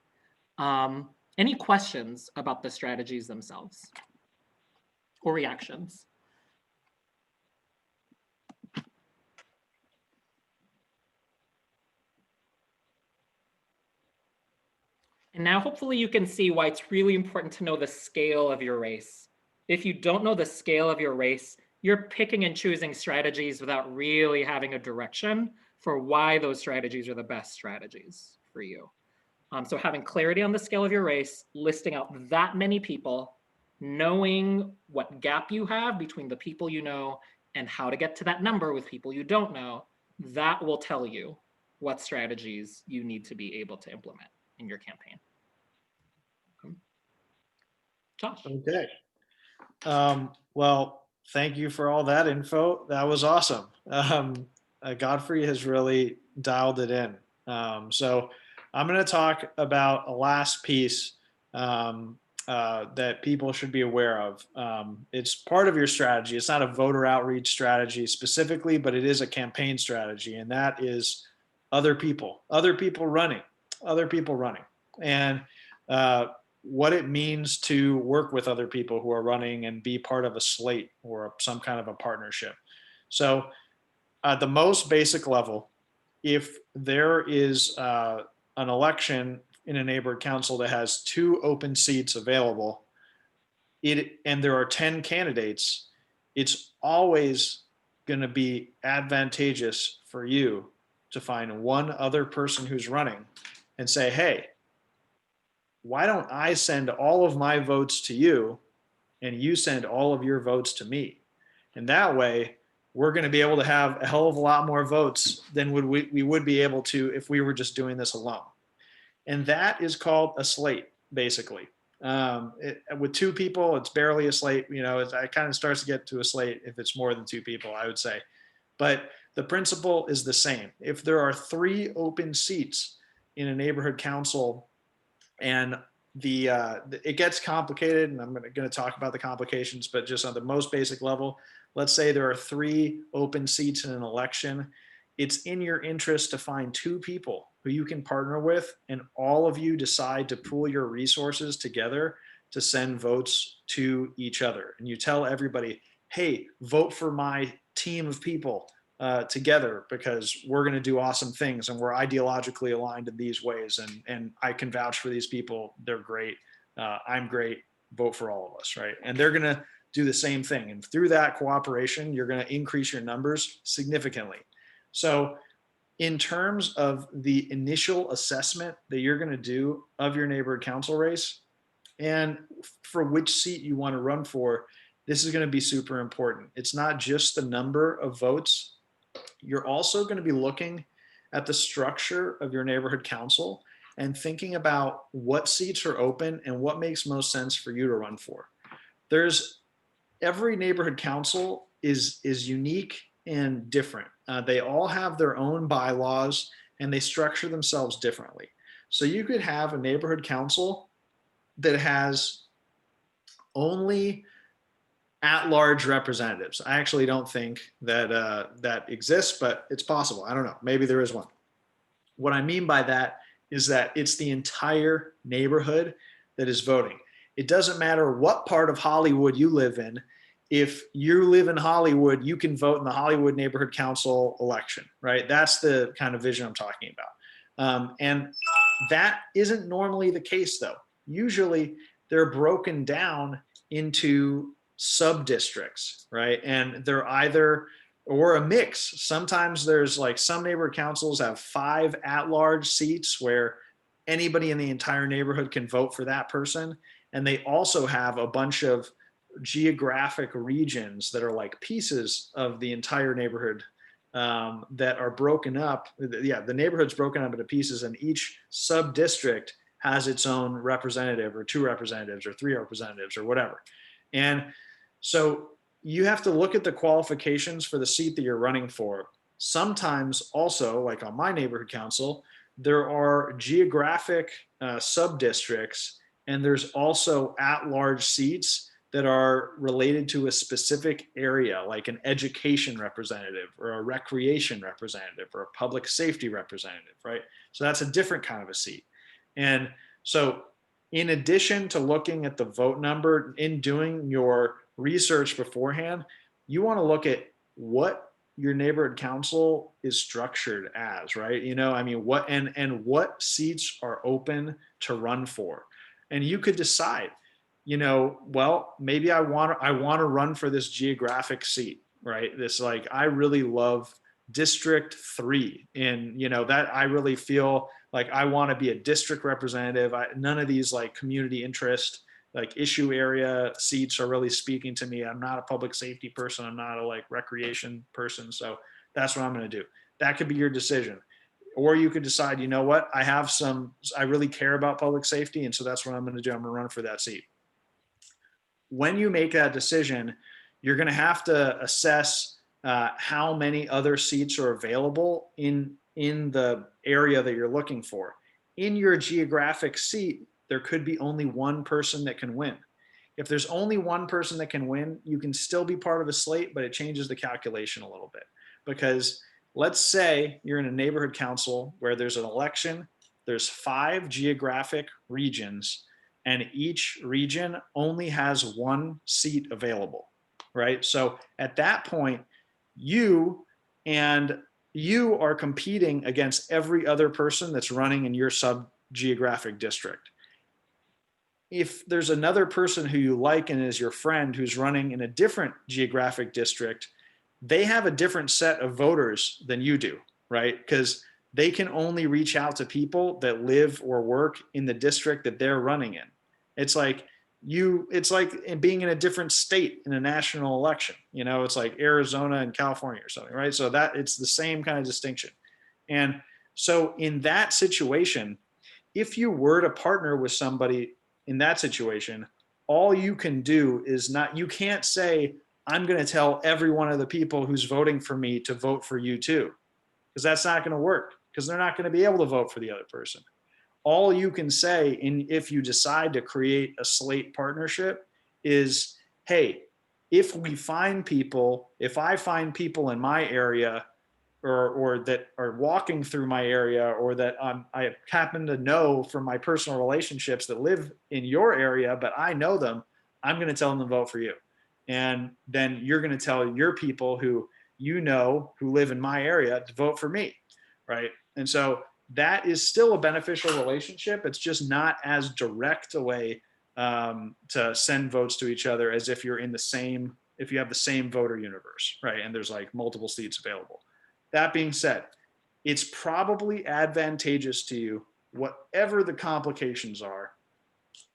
any questions about the strategies themselves or reactions? And now hopefully you can see why it's really important to know the scale of your race. If you don't know the scale of your race, you're picking and choosing strategies without really having a direction for why those strategies are the best strategies for you. So having clarity on the scale of your race, listing out that many people, knowing what gap you have between the people you know and how to get to that number with people you don't know, that will tell you what strategies you need to be able to implement in your campaign. Josh. Okay. Well, thank you for all that info. That was awesome. Godfrey has really dialed it in. So I'm going to talk about a last piece that people should be aware of. It's part of your strategy. It's not a voter outreach strategy specifically, but it is a campaign strategy, and that is other people running. And what it means to work with other people who are running and be part of a slate or some kind of a partnership. So at the most basic level, if there is an election in a neighborhood council that has 2 open seats available, and there are 10 candidates, it's always going to be advantageous for you to find one other person who's running and say, hey, why don't I send all of my votes to you and you send all of your votes to me? And that way, we're going to be able to have a hell of a lot more votes than we would be able to if we were just doing this alone. And that is called a slate, basically. With 2 people, it's barely a slate. You know, it kind of starts to get to a slate if it's more than 2 people, I would say. But the principle is the same. If there are 3 open seats in a neighborhood council, and it gets complicated, and I'm going to talk about the complications, but just on the most basic level, let's say there are 3 open seats in an election. It's in your interest to find 2 people who you can partner with, and all of you decide to pool your resources together to send votes to each other. And you tell everybody, hey, vote for my team of people together because we're going to do awesome things and we're ideologically aligned in these ways. And I can vouch for these people. They're great. I'm great. Vote for all of us, right? And they're going to do the same thing. And through that cooperation, you're going to increase your numbers significantly. So in terms of the initial assessment that you're going to do of your neighborhood council race and for which seat you want to run for, this is going to be super important. It's not just the number of votes. You're also going to be looking at the structure of your neighborhood council and thinking about what seats are open and what makes most sense for you to run for. Every neighborhood council is unique and different. They all have their own bylaws and they structure themselves differently. So you could have a neighborhood council that has only at-large representatives. I actually don't think that that exists, but it's possible. I don't know. Maybe there is one. What I mean by that is that it's the entire neighborhood that is voting. It doesn't matter what part of Hollywood you live in. If you live in Hollywood, you can vote in the Hollywood Neighborhood Council election, right? That's the kind of vision I'm talking about. And that isn't normally the case, though. Usually they're broken down into sub-districts, right? And they're either, or a mix. Sometimes there's like some neighborhood councils have 5 at-large seats where anybody in the entire neighborhood can vote for that person. And they also have a bunch of geographic regions that are like pieces of the entire neighborhood that are broken up. Yeah, the neighborhood's broken up into pieces, and each sub-district has its own representative or 2 representatives or 3 representatives or whatever. And so you have to look at the qualifications for the seat that you're running for. Sometimes also, like on my neighborhood council, there are geographic sub-districts, and there's also at-large seats that are related to a specific area, like an education representative or a recreation representative or a public safety representative, right? So that's a different kind of a seat. And so in addition to looking at the vote number, in doing your research beforehand, you want to look at what your neighborhood council is structured as, right? You know, I mean, what and what seats are open to run for. And you could decide, you know, well, maybe I want to run for this geographic seat, right? This, like, I really love District 3, and you know that I really feel like I want to be a district representative. None of these like community interest, like issue area seats are really speaking to me. I'm not a public safety person. I'm not a like recreation person. So that's what I'm going to do. That could be your decision. Or you could decide, you know what, I really care about public safety, and so that's what I'm going to do. I'm going to run for that seat. When you make that decision, you're going to have to assess how many other seats are available in the area that you're looking for. In your geographic seat, there could be only one person that can win. If there's only one person that can win, you can still be part of a slate, but it changes the calculation a little bit. Because let's say you're in a neighborhood council where there's an election, there's 5 geographic regions, and each region only has 1 seat available, right? So at that point, you are competing against every other person that's running in your sub-geographic district. If there's another person who you like and is your friend who's running in a different geographic district, they have a different set of voters than you do, right? Because they can only reach out to people that live or work in the district that they're running in. It's like being in a different state in a national election. You know, it's like Arizona and California or something, right? So that it's the same kind of distinction. And so in that situation, if you were to partner with somebody in that situation, all you can do is you can't say, I'm going to tell every one of the people who's voting for me to vote for you too, because that's not going to work, because they're not going to be able to vote for the other person. All you can say, if you decide to create a slate partnership, is, hey, if I find people in my area or that are walking through my area, or that I happen to know from my personal relationships that live in your area, but I know them, I'm going to tell them to vote for you. And then you're going to tell your people who you know who live in my area to vote for me, right? And so that is still a beneficial relationship. It's just not as direct a way to send votes to each other as if you have the same voter universe, right? And there's like multiple seats available. That being said, it's probably advantageous to you, whatever the complications are,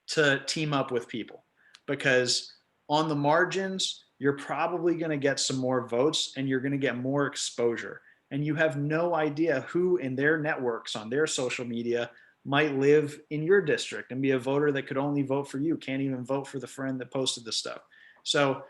to team up with people, because on the margins, you're probably going to get some more votes and you're going to get more exposure. And you have no idea who in their networks on their social media might live in your district and be a voter that could only vote for you, can't even vote for the friend that posted the stuff. So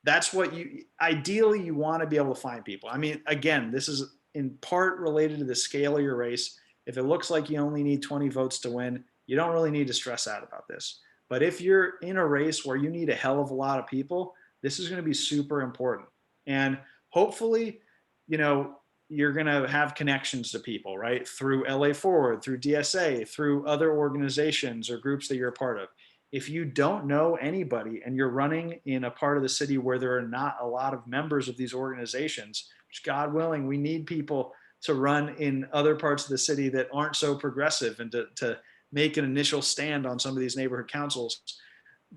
that's what ideally you want to be able to find people. I mean, again, this is in part related to the scale of your race. If it looks like you only need 20 votes to win, you don't really need to stress out about this. But if you're in a race where you need a hell of a lot of people, this is going to be super important. And hopefully, you know, you're going to have connections to people, right? Through LA Forward, through DSA, through other organizations or groups that you're a part of. If you don't know anybody and you're running in a part of the city where there are not a lot of members of these organizations, which God willing, we need people to run in other parts of the city that aren't so progressive and to make an initial stand on some of these neighborhood councils,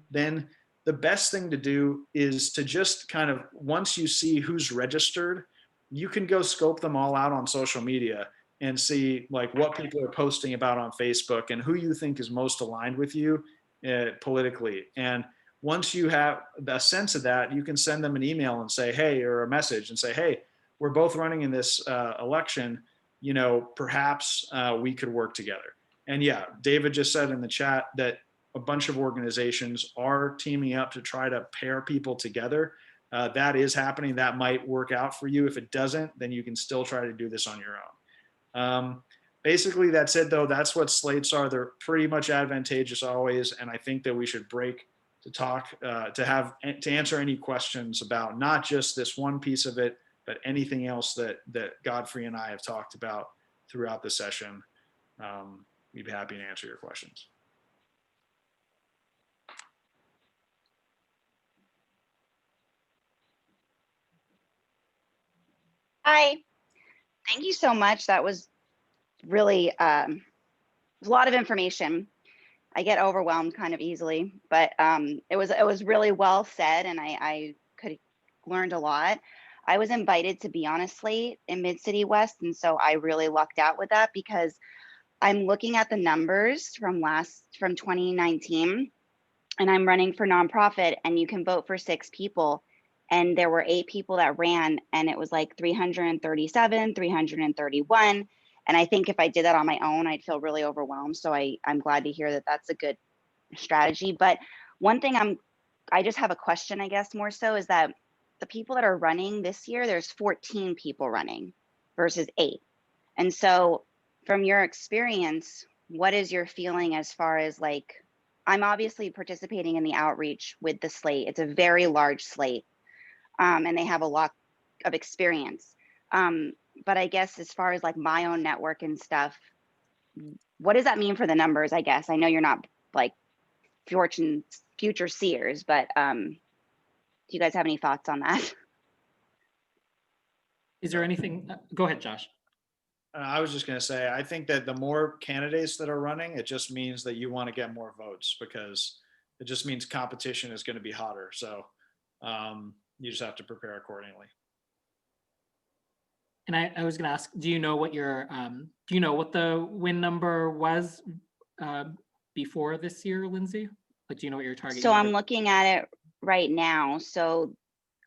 then the best thing to do is to just kind of, once you see who's registered, you can go scope them all out on social media and see like what people are posting about on Facebook and who you think is most aligned with you politically. And once you have a sense of that, you can send them an email and say, hey, or a message and say, hey, we're both running in this election, you know, perhaps we could work together. And yeah, David just said in the chat that a bunch of organizations are teaming up to try to pair people together. That is happening. That might work out for you. If it doesn't, then you can still try to do this on your own. Basically, that's it, though. That's what slates are. They're pretty much advantageous always. And I think that we should break to talk, to answer any questions about not just this one piece of it, but anything else that Godfrey and I have talked about throughout the session. We'd be happy to answer your questions. Hi, thank you so much. That was really a lot of information. I get overwhelmed kind of easily, but it was really well said, and I could learned a lot. I was invited to be on a slate in Mid-City West, and so I really lucked out with that because I'm looking at the numbers from 2019, and I'm running for nonprofit, and you can vote for 6 people. And there were 8 people that ran, and it was like 337, 331. And I think if I did that on my own, I'd feel really overwhelmed. So I'm glad to hear that that's a good strategy. But one thing I just have a question, I guess, more so is that the people that are running this year, there's 14 people running versus 8. And so from your experience, what is your feeling as far as like, I'm obviously participating in the outreach with the slate. It's a very large slate. And they have a lot of experience. But I guess as far as like my own network and stuff, what does that mean for the numbers, I guess? I know you're not like future seers, but do you guys have any thoughts on that? Is there anything? Go ahead, Josh. I was just going to say, I think that the more candidates that are running, it just means that you want to get more votes because it just means competition is going to be hotter. So you just have to prepare accordingly. And I was going to ask, do you know what the win number was before this year, Lindsay? Like, do you know what your target? So I'm looking at it right now. So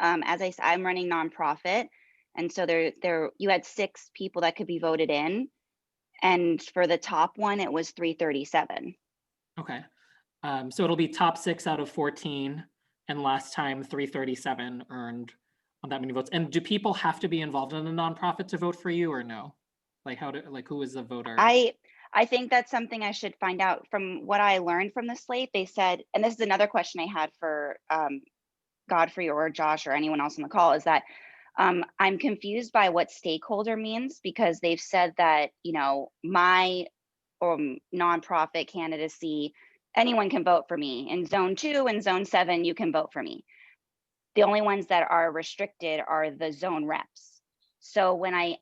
as I said, I'm running nonprofit. And so you had 6 people that could be voted in. And for the top one, it was 337. Okay. So it'll be top 6 out of 14. And last time 337 earned on that many votes. And do people have to be involved in a nonprofit to vote for you or no? Like who is the voter? I think that's something I should find out. From what I learned from the slate, they said, and this is another question I had for Godfrey or Josh or anyone else on the call, is that I'm confused by what stakeholder means because they've said that, you know, my nonprofit candidacy, anyone can vote for me. In zone 2 and zone 7, you can vote for me. The only ones that are restricted are the zone reps. So when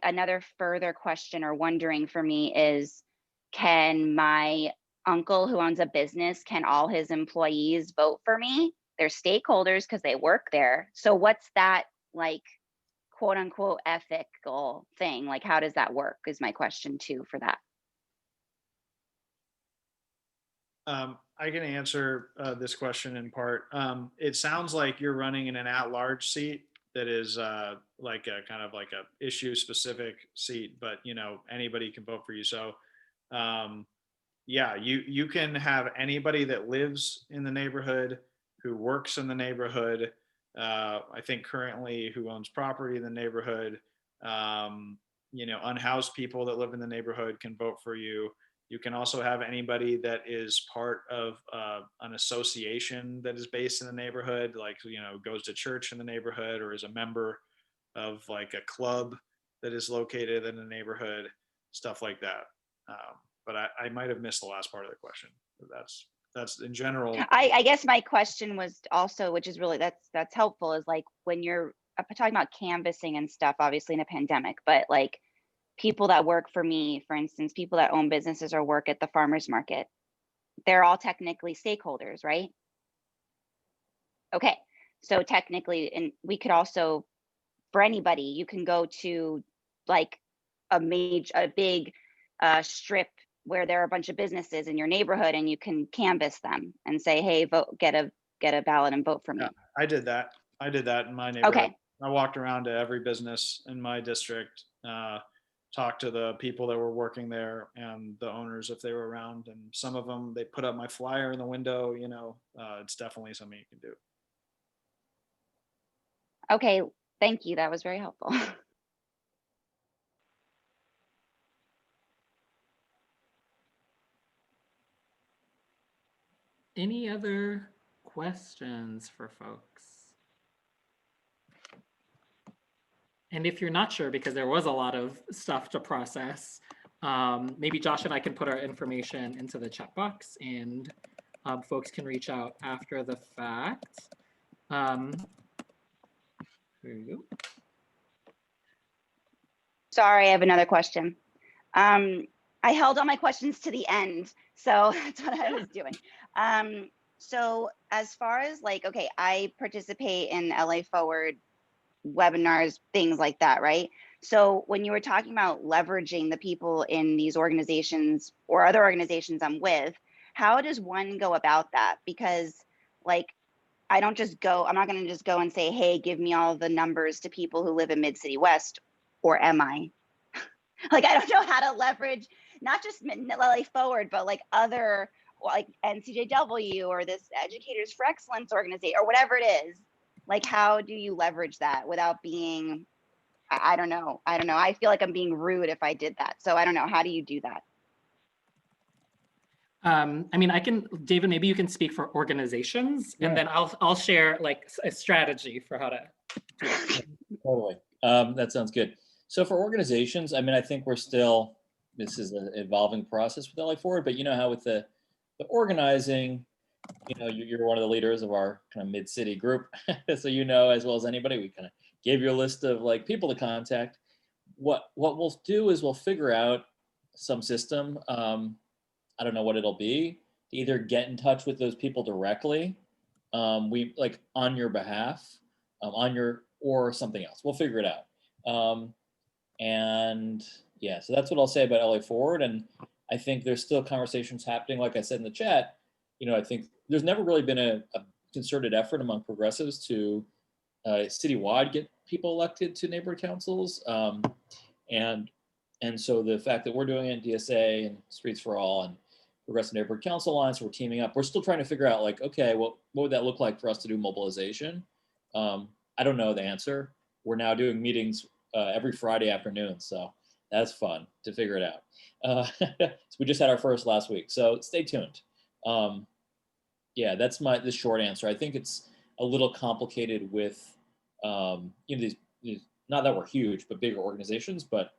another further question or wondering for me is, can my uncle who owns a business, can all his employees vote for me? They're stakeholders because they work there. So what's that like, quote unquote, ethical thing? Like, how does that work is my question too for that. I can answer this question in part. It sounds like you're running in an at-large seat that is like a kind of like a issue specific seat, but you know, anybody can vote for you. So yeah, you can have anybody that lives in the neighborhood, who works in the neighborhood, I think currently who owns property in the neighborhood, you know, unhoused people that live in the neighborhood can vote for you. You can also have anybody that is part of an association that is based in the neighborhood, like, goes to church in the neighborhood, or is a member of like a club that is located in the neighborhood, stuff like that. But I might have missed the last part of the question. That's in general. I guess my question was also, which is really, that's helpful, is like when you're talking about canvassing and stuff, obviously in a pandemic, but like people that work for me, for instance, people that own businesses or work at the farmers market, they're all technically stakeholders, right? Okay, so technically, and we could also, for anybody, you can go to like a big strip where there are a bunch of businesses in your neighborhood, and you can canvass them and say, hey, vote, get a ballot and vote for me. Yeah, I did that in my neighborhood. Okay. I walked around to every business in my district, talked to the people that were working there and the owners if they were around, and some of them, they put up my flyer in the window. It's definitely something you can do. Okay, thank you. That was very helpful. Any other questions for folks? And if you're not sure, because there was a lot of stuff to process, maybe Josh and I can put our information into the chat box, and folks can reach out after the fact. There you go. Sorry, I have another question. I held all my questions to the end, so that's what I was doing. So as far as like, okay, I participate in LA Forward webinars, things like that, right? So when you were talking about leveraging the people in these organizations or other organizations I'm with, how does one go about that? Because like, I'm not going to just go and say, hey, give me all the numbers to people who live in Mid-City West, or am I? Like, I don't know how to leverage not just LA Forward, but like other, like NCJW or this Educators for Excellence organization or whatever it is. Like, how do you leverage that without being, I don't know. I feel like I'm being rude if I did that. So I don't know. How do you do that? I mean, David, maybe you can speak for organizations, and then I'll share like a strategy for how to do that. Totally. That sounds good. So for organizations, I mean, I think this is an evolving process with LA Forward, but how with the organizing, you're one of the leaders of our kind of mid-city group. So as well as anybody, we kind of gave you a list of like people to contact. What we'll do is we'll figure out some system. I don't know what it'll be, to either get in touch with those people directly, we like on your behalf, or something else. We'll figure it out. And yeah, so that's what I'll say about LA Forward. And I think there's still conversations happening. Like I said in the chat, I think there's never really been a concerted effort among progressives to citywide get people elected to neighborhood councils. And so the fact that we're doing it in DSA and Streets for All and Progressive Neighborhood Council Alliance, we're teaming up. We're still trying to figure out like, okay, well, what would that look like for us to do mobilization? I don't know the answer. We're now doing meetings every Friday afternoon, so that's fun to figure it out. So we just had our first last week, so stay tuned. Yeah, that's the short answer. I think it's a little complicated with these not that we're huge, but bigger organizations, but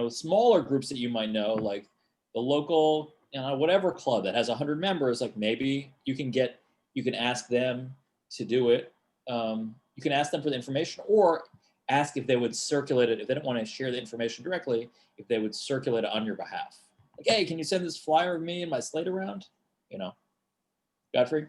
smaller groups that you might know, like the local whatever club that has 100 members, like maybe you can ask them to do it. You can ask them for the information, or ask if they would circulate it if they don't want to share the information directly, if they would circulate it on your behalf. Like, hey, can you send this flyer of me and my slate around? Godfrey?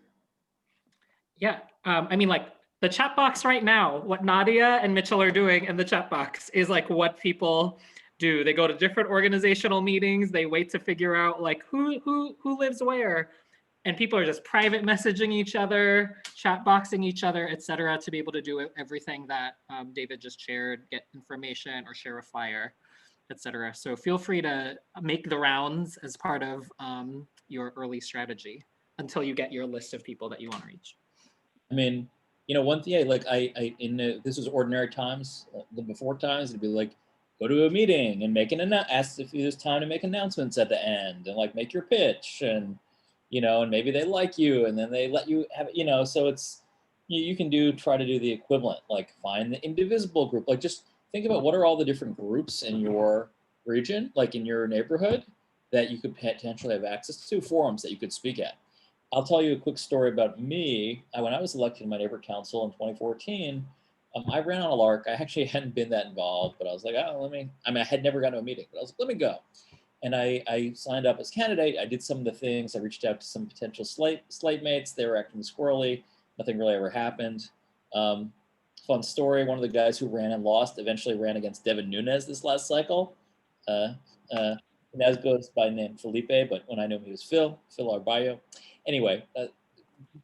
Yeah, I mean, like the chat box right now, what Nadia and Mitchell are doing in the chat box is like what people do. They go to different organizational meetings. They wait to figure out like who lives where, and people are just private messaging each other, chat boxing each other, etc., to be able to do everything that David just shared, get information or share a flyer, etc. So feel free to make the rounds as part of your early strategy until you get your list of people that you want to reach. I mean, one thing, like this was ordinary times, the before times, it'd be like, go to a meeting and ask if there's time to make announcements at the end and like make your pitch and, and maybe they like you and then they let you have, so it's, you can try to do the equivalent, like find the indivisible group, like just think about what are all the different groups in your region, like in your neighborhood that you could potentially have access to, forums that you could speak at. I'll tell you a quick story about me. When I was elected to my neighborhood council in 2014, I ran on a lark. I actually hadn't been that involved, but I was like, I had never gone to a meeting, but I was like, let me go. And I signed up as candidate. I did some of the things. I reached out to some potential slate mates. They were acting squirrely. Nothing really ever happened. Fun story. One of the guys who ran and lost eventually ran against Devin Nunes this last cycle. Nunez goes by name Felipe, but when I knew him, he was Phil Arbayo. Anyway, the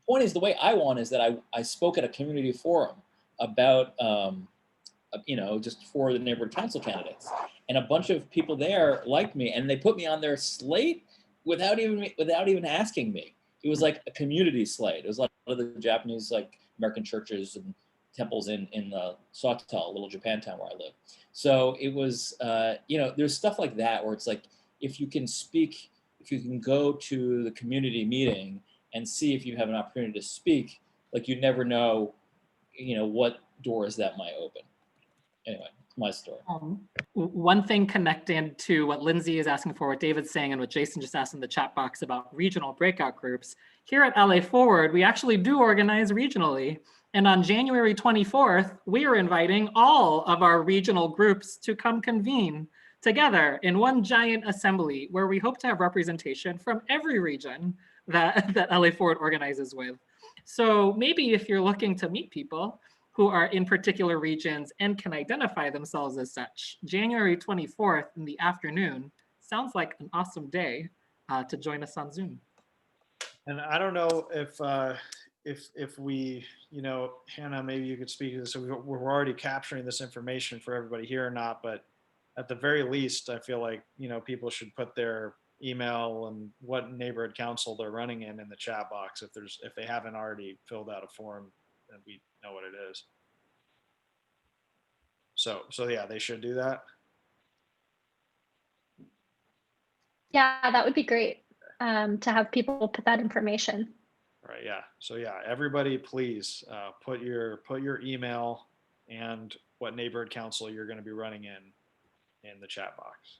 point is the way I won is that I spoke at a community forum about, just for the neighborhood council candidates. And a bunch of people there liked me and they put me on their slate without even asking me. It was like a community slate. It was like a lot of the Japanese, like American churches and temples in Sawtell, a little Japantown where I live. So it was, there's stuff like that where it's like, if you can go to the community meeting and see if you have an opportunity to speak, like you never know, what doors that might open. Anyway, it's my story. One thing connecting to what Lindsay is asking for, what David's saying, and what Jason just asked in the chat box about regional breakout groups. Here at LA Forward, we actually do organize regionally. And on January 24th, we are inviting all of our regional groups to come convene together in one giant assembly where we hope to have representation from every region that LA Forward organizes with. So maybe if you're looking to meet people who are in particular regions and can identify themselves as such, January 24th in the afternoon sounds like an awesome day to join us on Zoom. And I don't know if we, Hannah, maybe you could speak to this. So we're already capturing this information for everybody here or not, but at the very least, I feel like, people should put their email and what neighborhood council they're running in the chat box if they haven't already filled out a form, then we know what it is. So yeah, they should do that. Yeah, that would be great to have people put that information. Right. Yeah. So yeah, everybody, please put your email and what neighborhood council you're going to be running in the chat box.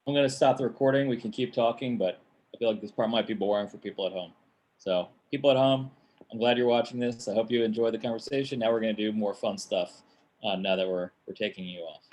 I'm going to stop the recording. We can keep talking, but I feel like this part might be boring for people at home. So people at home, I'm glad you're watching this. I hope you enjoyed the conversation. Now we're going to do more fun stuff now that we're taking you off.